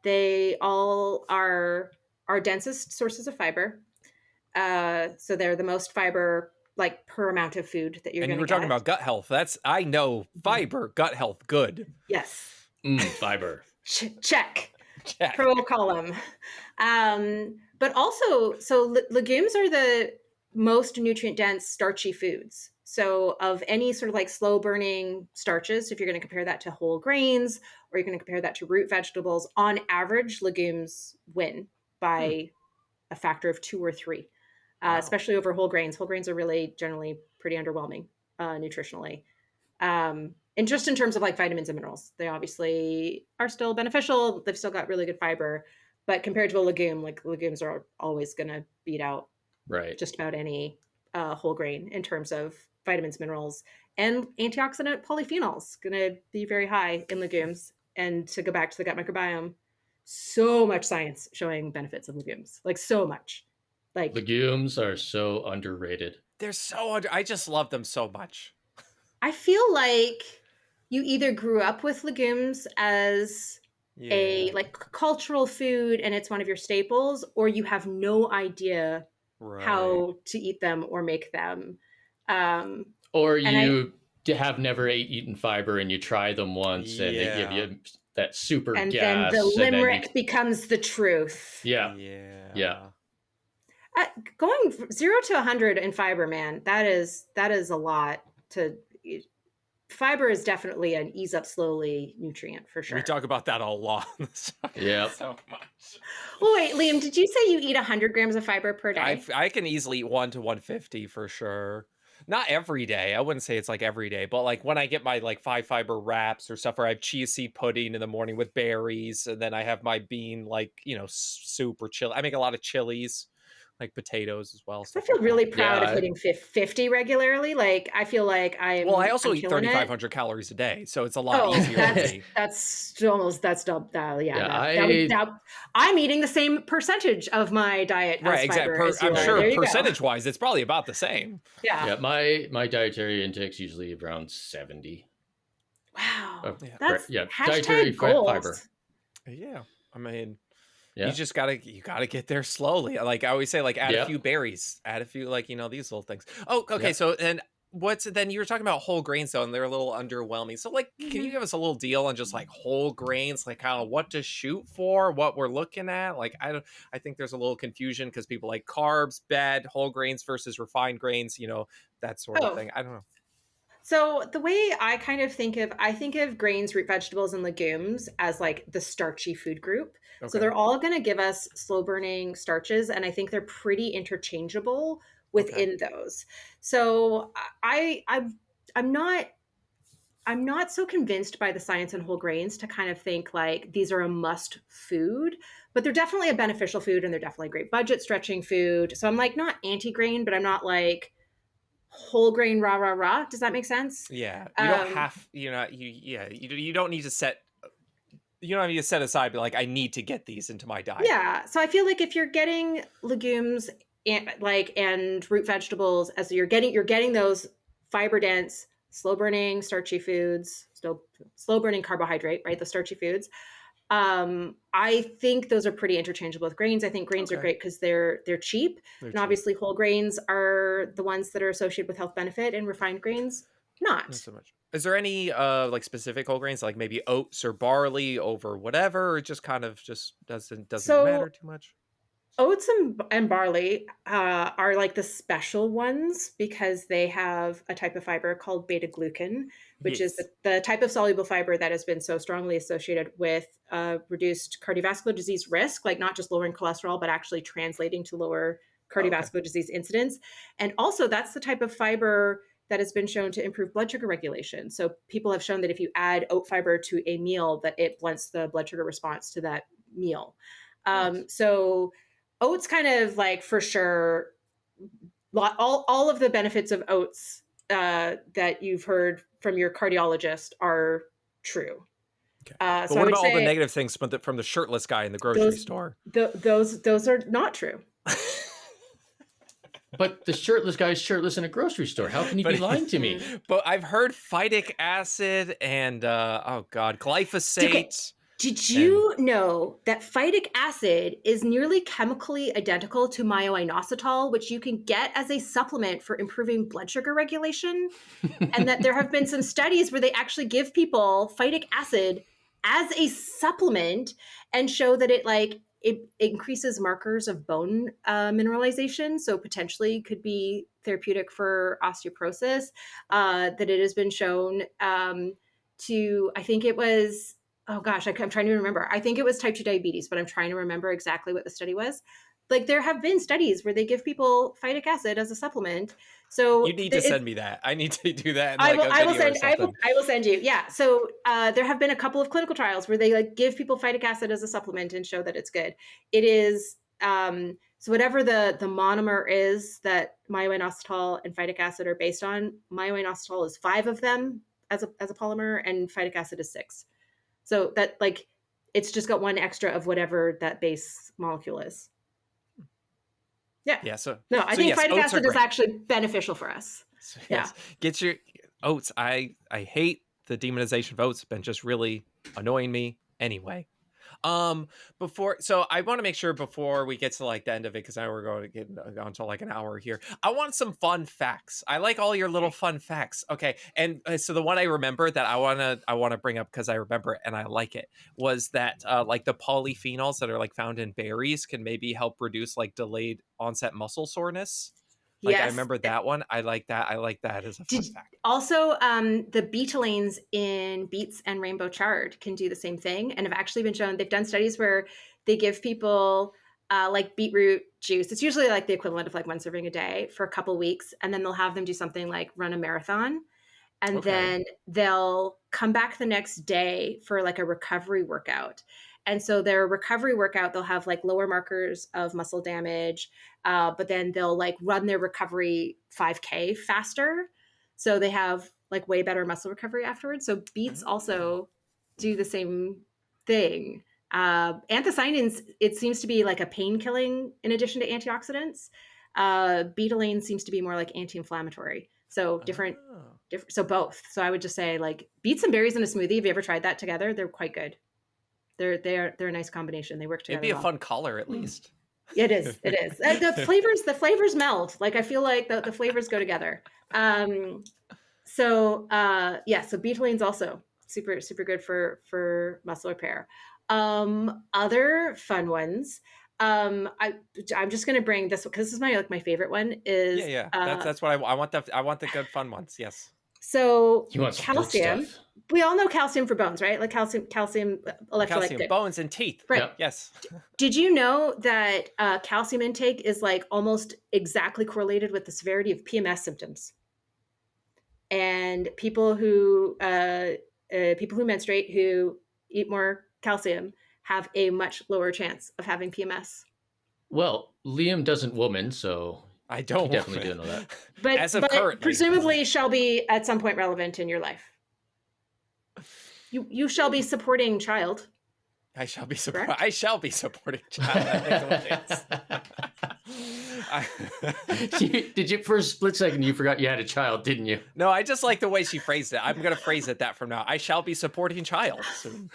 They all are our densest sources of fiber. So they're the most fiber like per amount of food that you're going to get. And you were talking about gut health. I know fiber, gut health, good. Yes. Fiber. Check. Pro column. But also, so legumes are the most nutrient dense starchy foods. So of any sort of like slow burning starches, if you're going to compare that to whole grains or you're going to compare that to root vegetables, on average, legumes win by a factor of 2 or 3, especially over whole grains. Whole grains are really generally pretty underwhelming nutritionally. And just in terms of like vitamins and minerals, they obviously are still beneficial. They've still got really good fiber, but compared to a legume, like legumes are always going to beat out just about any whole grain in terms of vitamins, minerals, and antioxidant polyphenols. Going to be very high in legumes. And to go back to the gut microbiome, so much science showing benefits of legumes, like so much. Like legumes are so underrated. They're so I just love them so much. I feel like you either grew up with legumes as a like cultural food and it's one of your staples, or you have no idea how to eat them or make them. Or and you have never eaten fiber and you try them once and they give you that super and gas. then the limerick becomes the truth. Yeah. Going from 0 to 100 in fiber, man, that is a lot to. Fiber is definitely an ease up slowly nutrient for sure. We talk about that a lot. Yeah. So much. Well, wait, Liam, did you say you eat 100 grams of fiber per day? I can easily eat 1 to 150 for sure. Not every day. I wouldn't say it's like every day, but like when I get my like 5 fiber wraps or stuff, or I have chia seed pudding in the morning with berries, and then I have my bean like, you know, soup or chili. I make a lot of chilies, like potatoes as well. I feel really proud of hitting 50 regularly. Like I feel like I also eat 3,500 calories a day, so it's a lot easier. That's double. I'm eating the same percentage of my diet. Right, exactly. I'm sure percentage-wise, it's probably about the same. Yeah. My dietary intake's usually around 70. Wow. That's dietary fiber. Yeah, I mean. Yeah. You gotta get there slowly. Like I always say, like add a few berries, add a few like, you know, these little things. Oh, okay. Yeah. So and then you were talking about whole grains though, and they're a little underwhelming. So like, can you give us a little deal on just like whole grains, like kind of what to shoot for, what we're looking at? Like I think there's a little confusion because people like carbs, bad, whole grains versus refined grains, you know, that sort of thing. I don't know. So the way I kind of think of grains, root vegetables, and legumes as like the starchy food group. Okay. So they're all going to give us slow burning starches. And I think they're pretty interchangeable within those. So I'm not so convinced by the science in whole grains to kind of think like these are a must food, but they're definitely a beneficial food and they're definitely a great budget stretching food. So I'm like not anti-grain, but I'm not like whole grain rah. Does that make sense? Yeah. You don't have, you know, you don't need to set aside, but like I need to get these into my diet. Yeah. So I feel like if you're getting legumes and root vegetables, as you're getting those fiber dense, slow burning starchy foods, slow burning carbohydrate, right? The starchy foods. I think those are pretty interchangeable with grains. I think grains are great because they're cheap. And obviously whole grains are the ones that are associated with health benefit, and refined grains not so much. Is there any like specific whole grains, like maybe oats or barley over whatever, or it just kind of just doesn't matter too much? Oats and barley are like the special ones because they have a type of fiber called beta glucan, which is the type of soluble fiber that has been so strongly associated with reduced cardiovascular disease risk, like not just lowering cholesterol, but actually translating to lower cardiovascular disease incidence. And also that's the type of fiber that has been shown to improve blood sugar regulation. So people have shown that if you add oat fiber to a meal, that it blunts the blood sugar response to that meal. So oats kind of like for sure, all of the benefits of oats that you've heard from your cardiologist are true. Okay. But what about all the negative things from the shirtless guy in the grocery store? Those are not true. But the shirtless guy's shirtless in a grocery store. How can he be lying to me? But I've heard phytic acid and glyphosate. Did you know that phytic acid is nearly chemically identical to myo-inositol, which you can get as a supplement for improving blood sugar regulation? And that there have been some studies where they actually give people phytic acid as a supplement and show that it increases markers of bone mineralization, so potentially could be therapeutic for osteoporosis. That it has been shown to, I think it was, oh gosh, I'm trying to remember. I think it was type 2 diabetes, but I'm trying to remember exactly what the study was. Like there have been studies where they give people phytic acid as a supplement. So you need to send me that. I need to do that. I will send you. Yeah. So there have been a couple of clinical trials where they like give people phytic acid as a supplement and show that it's good. It is so whatever the monomer is that myo-inositol and phytic acid are based on. Myo-inositol is 5 of them as a polymer, and phytic acid is 6. So that like it's just got one extra of whatever that base molecule is. Yeah. Yeah. I think phytic acid is actually beneficial for us. So, yes. Get your oats. I hate the demonization of oats. It's been just really annoying me anyway. So I want to make sure before we get to like the end of it, because I know we're going to get on to like an hour here. I want some fun facts. I like all your little fun facts. Okay, and so the one I remember that I wanna bring up because I remember it and I like it was that like the polyphenols that are like found in berries can maybe help reduce like delayed onset muscle soreness. Like I Yes. remember that one. I like that. I like that as a fun fact. Also, the betalains in beets and rainbow chard can do the same thing, and have actually been shown. They've done studies where they give people like beetroot juice. It's usually like the equivalent of like 1 serving a day for a couple weeks, and then they'll have them do something like run a marathon, and then they'll come back the next day for like a recovery workout. And so their recovery workout, they'll have like lower markers of muscle damage, but then they'll like run their recovery 5K faster. So they have like way better muscle recovery afterwards. So beets also do the same thing. Anthocyanins, it seems to be like a pain killing in addition to antioxidants. Betalain seems to be more like anti-inflammatory. So different, so both. So I would just say like beets and berries in a smoothie. Have you ever tried that together? They're quite good. They're a nice combination. They work together. It'd be a fun color at least. It is. It is. The flavors meld. Like I feel like the flavors go together. So betalain's also super good for muscle repair. Other fun ones. I'm just gonna bring this because this is my favorite one. Is that's what I want. I want the good fun ones. Yes. So You want calcium. We all know calcium for bones, right? Like calcium electrolyte. Calcium, bones, and teeth. Right. Yep. Yes. Did you know that calcium intake is like almost exactly correlated with the severity of PMS symptoms? And people who menstruate who eat more calcium have a much lower chance of having PMS. Well, Liam doesn't woman, so I don't definitely do know that. But, as of currently, presumably shall be at some point relevant in your life. You shall be supporting child. I shall be supporting. I shall be supporting child. Did you for a split second you forgot you had a child, didn't you? No, I just like the way she phrased it. I'm gonna phrase it that from now. I shall be supporting child soon.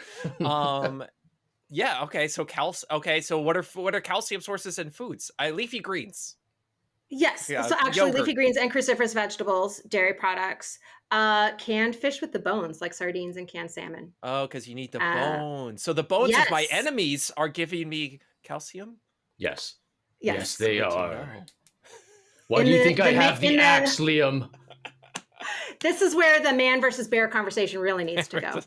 Yeah. Okay. So So what are calcium sources in foods? Leafy greens. Yes. So actually, leafy greens and cruciferous vegetables, dairy products, canned fish with the bones, like sardines and canned salmon. Oh, because you need the bones. So the bones of my enemies are giving me calcium? Yes. Yes, yes they are. Why do you think I have the axe, Liam? This is where the man versus bear conversation really needs to go.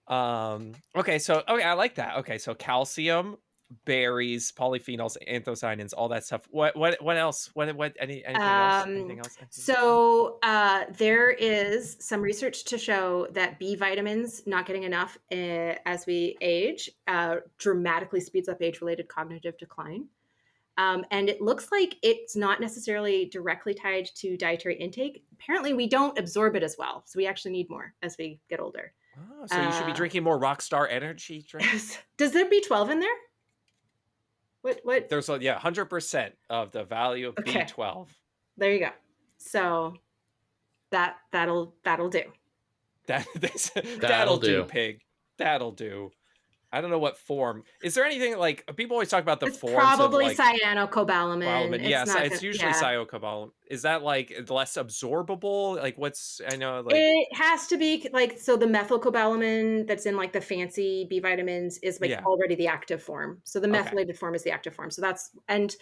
Okay, I like that. Okay, so calcium, berries, polyphenols, anthocyanins, all that stuff. What else? Anything else? So there is some research to show that B vitamins not getting enough as we age dramatically speeds up age-related cognitive decline. And it looks like it's not necessarily directly tied to dietary intake. Apparently, we don't absorb it as well, so we actually need more as we get older. Oh, so you should be drinking more Rockstar energy drinks. Does there be B12 in there? What? There's 100% of the value of B12. There you go. So that'll do. That'll do, pig. That'll do. I don't know what form. Is there anything like people always talk about the forms? Probably of like, cyanocobalamin. Yes, it's usually cyanocobalamin. Is that like less absorbable? Like it has to be like, so the methylcobalamin that's in like the fancy B vitamins is like already the active form. So the methylated form is the active form. So and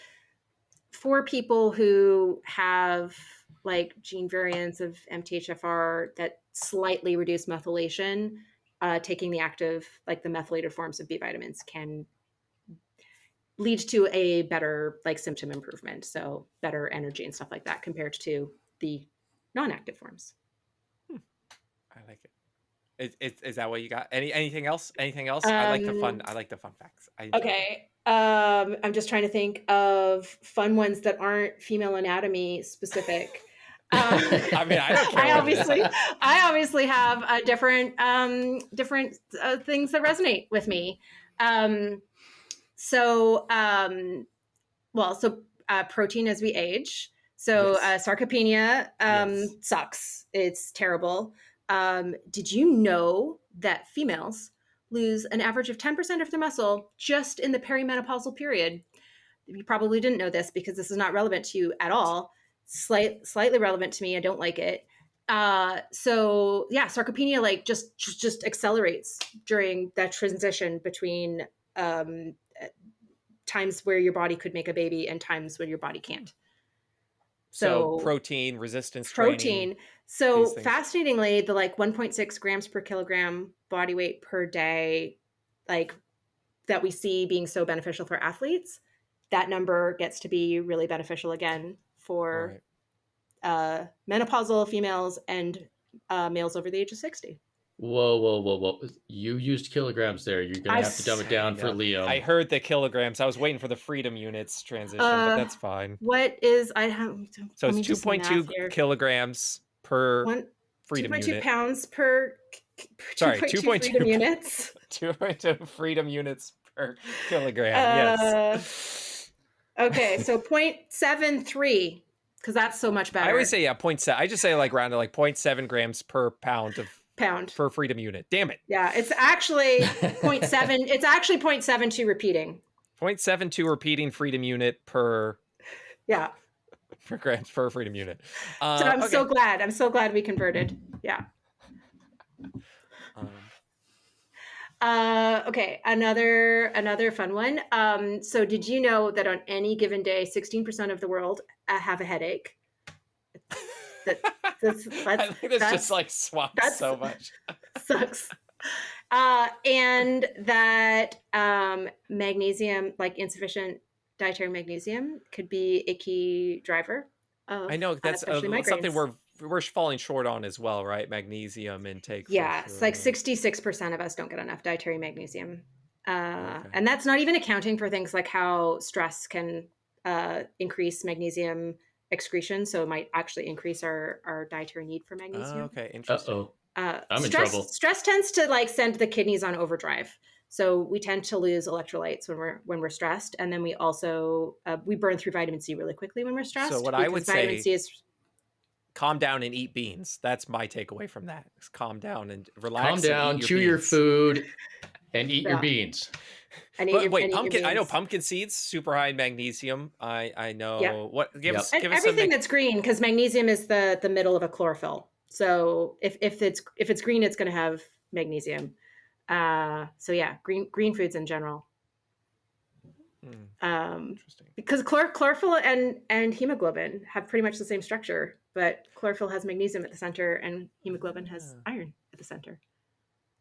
for people who have like gene variants of MTHFR that slightly reduce methylation, taking the active, like the methylated forms of B vitamins can lead to a better like symptom improvement. So better energy and stuff like that compared to the non-active forms. I like it. Is that what you got? Anything else? I like the fun facts. Okay. I'm just trying to think of fun ones that aren't female anatomy specific. I mean, I don't care. I obviously have different things that resonate with me. Protein as we age. So sarcopenia sucks. It's terrible. Did you know that females lose an average of 10% of their muscle just in the perimenopausal period. You probably didn't know this because this is not relevant to you at all. Slightly relevant to me. I don't like it. So yeah, sarcopenia like just accelerates during that transition between times where your body could make a baby and times when your body can't. So protein, resistance training. So fascinatingly, the like 1.6 grams per kilogram body weight per day, like that we see being so beneficial for athletes, that number gets to be really beneficial again for menopausal females and males over the age of 60. Whoa. You used kilograms there. You're going to have to dumb it down for Liam. I heard the kilograms. I was waiting for the freedom units transition, but that's fine. What is, so it's 2.2 kilograms per freedom unit. 2.2 pounds per, sorry, 2.2 freedom units. 2.2 freedom units per kilogram, yes. Okay, so 0.73, because that's so much better. I always say, 0.7. I just say like round to like 0.7 grams per pound per freedom unit. Damn it. Yeah, it's actually 0.7. It's actually 0.72 repeating. 0.72 repeating freedom unit per grams per freedom unit. So I'm so glad. I'm so glad we converted. Yeah. Okay, another fun one. So did you know that on any given day, 16% of the world have a headache? I think that's just like swaps so much. Sucks. And that magnesium, like insufficient dietary magnesium, could be a key driver of, I know that's something we're falling short on as well, right? Magnesium intake. Yeah, it's like 66% of us don't get enough dietary magnesium. And that's not even accounting for things like how stress can increase magnesium excretion, so it might actually increase our dietary need for magnesium. Okay, interesting. I'm in trouble. Stress tends to like send the kidneys on overdrive, so we tend to lose electrolytes when we're stressed, and then we also we burn through vitamin C really quickly when we're stressed. So what I would say, vitamin C is calm down and eat beans. That's my takeaway from that. Is calm down and relax. Calm down, chew your food, and eat your beans. Pumpkin. I know pumpkin seeds super high in magnesium. I know. Yep. What? Give us everything that's green, because magnesium is the middle of a chlorophyll. So if it's green, it's going to have magnesium. So yeah, green foods in general. Interesting. Because chlorophyll and hemoglobin have pretty much the same structure, but chlorophyll has magnesium at the center, and hemoglobin has iron at the center.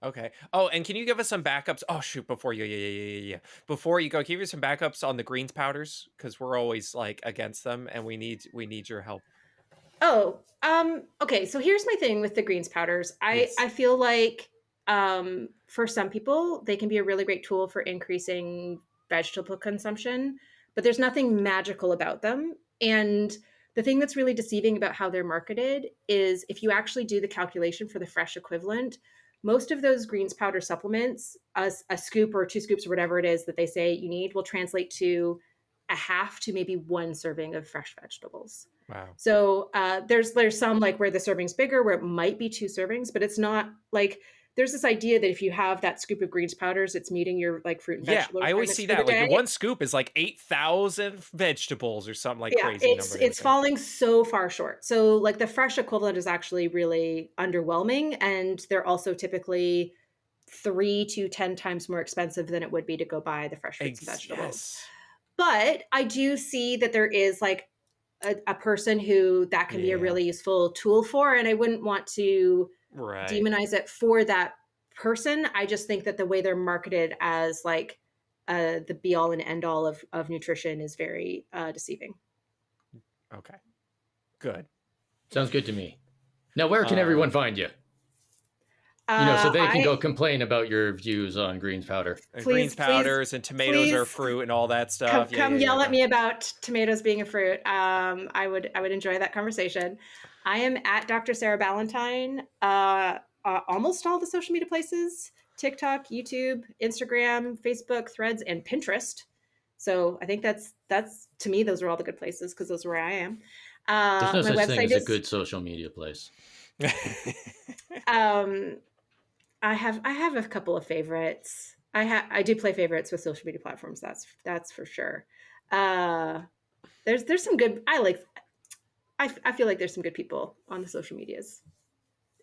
Okay. Oh, and can you give us some backups? Oh, shoot! Before you go, can you give us some backups on the greens powders? Because we're always like against them, and we need your help. Oh, okay. So here's my thing with the greens powders. I feel like for some people they can be a really great tool for increasing vegetable consumption, but there's nothing magical about them. And the thing that's really deceiving about how they're marketed is if you actually do the calculation for the fresh equivalent, most of those greens powder supplements, a scoop or 2 scoops or whatever it is that they say you need, will translate to a half to maybe 1 serving of fresh vegetables. Wow. So there's some like where the serving's bigger, where it might be 2 servings, but it's not like, there's this idea that if you have that scoop of greens powders, it's meeting your like fruit and vegetable. Yeah, I always see that. Like the 1 scoop is like 8,000 vegetables or something like crazy. It's falling so far short. So like the fresh equivalent is actually really underwhelming, and they're also typically 3 to 10 times more expensive than it would be to go buy the fresh fruits and vegetables. Yes. But I do see that there is like a person who that can be a really useful tool for, and I wouldn't want to demonize it for that person. I just think that the way they're marketed as like the be all and end all of nutrition is very deceiving. Okay, good. Sounds good to me. Now, where can everyone find you? So they can go complain about your views on greens powder. And greens powders and tomatoes are fruit and all that stuff. Come yell at me about tomatoes being a fruit. I would enjoy that conversation. I am at Dr. Sarah Ballantyne. Almost all the social media places: TikTok, YouTube, Instagram, Facebook, Threads, and Pinterest. So I think that's to me, those are all the good places because those are where I am. There's no such thing as a good social media place. I have a couple of favorites. I do play favorites with social media platforms. That's for sure. There's some good. I feel like there's some good people on the social medias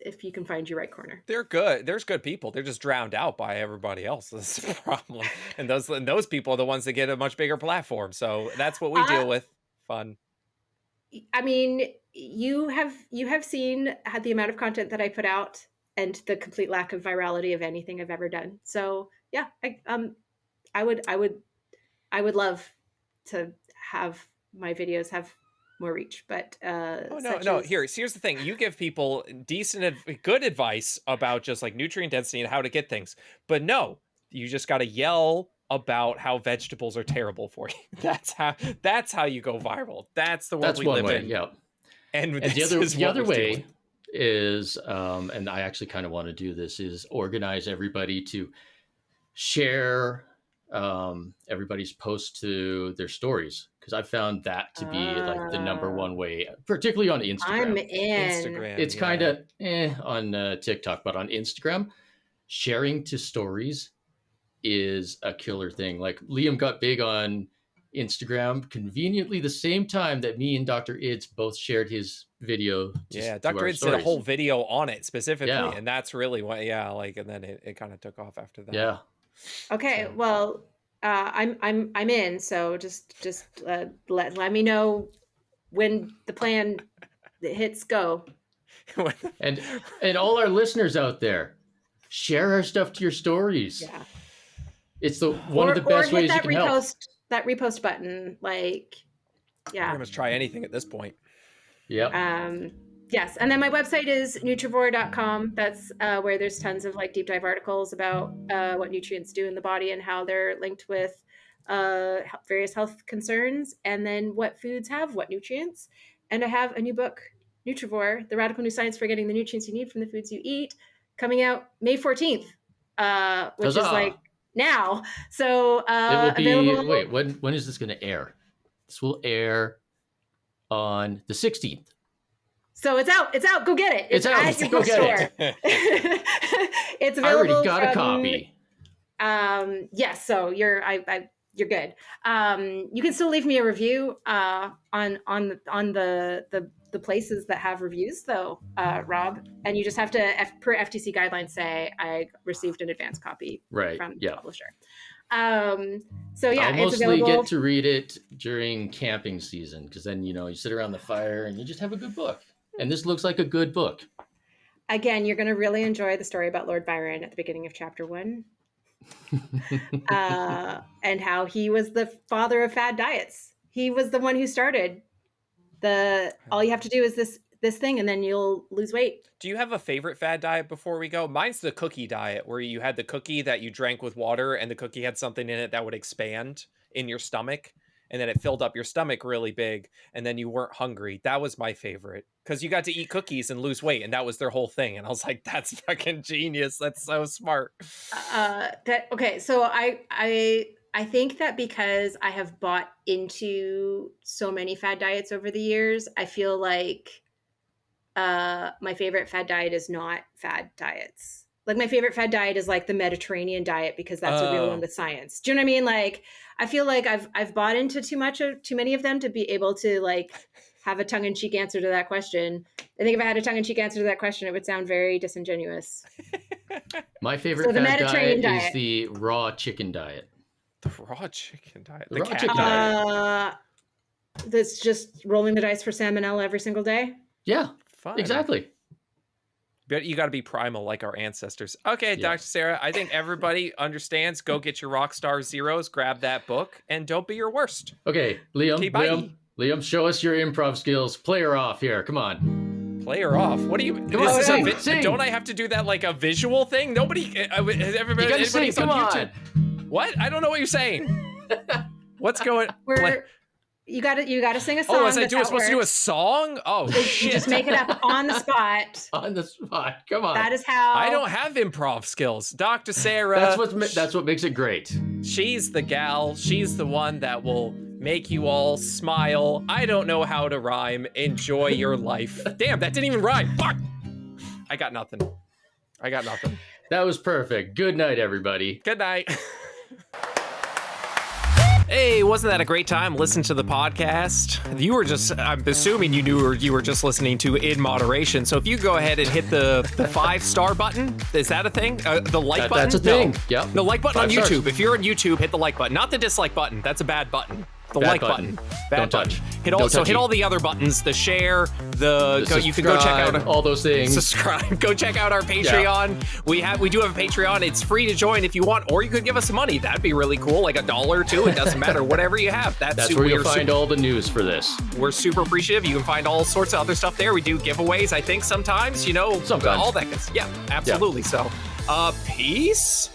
if you can find your right corner. They're good. There's good people. They're just drowned out by everybody else. That's the problem. And those people are the ones that get a much bigger platform. So that's what we deal with. Fun. I mean, you have had the amount of content that I put out and the complete lack of virality of anything I've ever done. So yeah, I would love to have my videos have more reach, but here's the thing. You give people good advice about just like nutrient density and how to get things, but no, you just got to yell about how vegetables are terrible for you. That's how you go viral. That's the world we live in. Yeah. And the other way is, and I actually kind of want to do this, is organize everybody to share everybody's posts to their stories, because I found that to be like the number one way, particularly on Instagram. I'm in. Instagram, it's kind of on TikTok, but on Instagram, sharing to stories is a killer thing. Like Liam got big on Instagram conveniently the same time that me and Dr. Ids both shared his video. Dr. Ids did a whole video on it specifically, Yeah. and that's really what. Yeah, like, and then it kind of took off after that. Yeah. Okay, well, I'm in. So just let me know when the plan hits go. and all our listeners out there, share our stuff to your stories. Yeah, it's one of the best ways you can help. That repost button, like, yeah. Pretty much try anything at this point. Yep. Yes, and then my website is nutrivore.com. That's where there's tons of like deep dive articles about what nutrients do in the body and how they're linked with various health concerns, and then what foods have what nutrients. And I have a new book, Nutrivore: The Radical New Science for Getting the Nutrients You Need from the Foods You Eat, coming out May 14th, which is like now. So it will be available. Wait, when is this going to air? This will air on the 16th. So it's out. Go get it. It's out. At your bookstore. It's available. I already got a copy. Yes. So you're good. You can still leave me a review on the places that have reviews, though, Rob. And you just have to, per FTC guidelines, say I received an advance copy from the publisher. So yeah, I'll mostly get to read it during camping season, because then you sit around the fire and you just have a good book. And this looks like a good book. Again, you're going to really enjoy the story about Lord Byron at the beginning of chapter 1. And how he was the father of fad diets. He was the one who started all you have to do is this thing, and then you'll lose weight. Do you have a favorite fad diet before we go? Mine's the cookie diet, where you had the cookie that you drank with water, and the cookie had something in it that would expand in your stomach, and then it filled up your stomach really big, and then you weren't hungry. That was my favorite, because you got to eat cookies and lose weight, and that was their whole thing. And I was like, that's fucking genius. That's so smart. Okay, so I think that because I have bought into so many fad diets over the years, I feel like my favorite fad diet is not fad diets. Like my favorite fad diet is like the Mediterranean diet, because that's a real one with science. Do you know what I mean? Like I feel like I've bought into too many of them to be able to like have a tongue-in-cheek answer to that question. I think if I had a tongue-in-cheek answer to that question, it would sound very disingenuous. My favorite fad diet is the raw chicken diet. The raw chicken diet. The raw chicken diet. That's just rolling the dice for salmonella every single day. Yeah, fun. Exactly. But you got to be primal like our ancestors. Okay, yeah. Dr. Sarah, I think everybody understands. Go get your Rockstar Zeros, grab that book, and don't be your worst. Okay, Liam, show us your improv skills. Play her off here. Come on. Play her off? What do you... Sing. Don't I have to do that like a visual thing? Everybody's sing. Come on YouTube. What? I don't know what you're saying. What's going... You gotta sing a song. Oh, was I supposed to do a song? Oh, shit. Just make it up on the spot. On the spot. Come on. That is how... I don't have improv skills. Dr. Sarah... That's what makes it great. She's the gal. She's the one that will make you all smile. I don't know how to rhyme. Enjoy your life. Damn, that didn't even rhyme. Fuck! I got nothing. I got nothing. That was perfect. Good night, everybody. Good night. Hey, wasn't that a great time listening to the podcast? You were just, I'm assuming you were just listening to In Moderation. So if you go ahead and hit the 5-star button, is that a thing? The like button? That's a thing. Yep. The like button 5 on stars. YouTube. If you're on YouTube, hit the like button, not the dislike button. That's a bad button. The Bad like button. Bad Don't button. touch. Hit Don't hit touchy. all the other buttons, the share, you can go check out all those things. subscribe. Go check out our Patreon. Yeah. We do have a Patreon. It's free to join if you want, or you could give us some money. That'd be really cool, like $1 or $2. It doesn't matter. Whatever you have. That's where you'll find all the news for this. We're super appreciative. You can find all sorts of other stuff there. We do giveaways, I think, sometimes, Sometimes. all that good stuff. Yeah, absolutely. So, peace.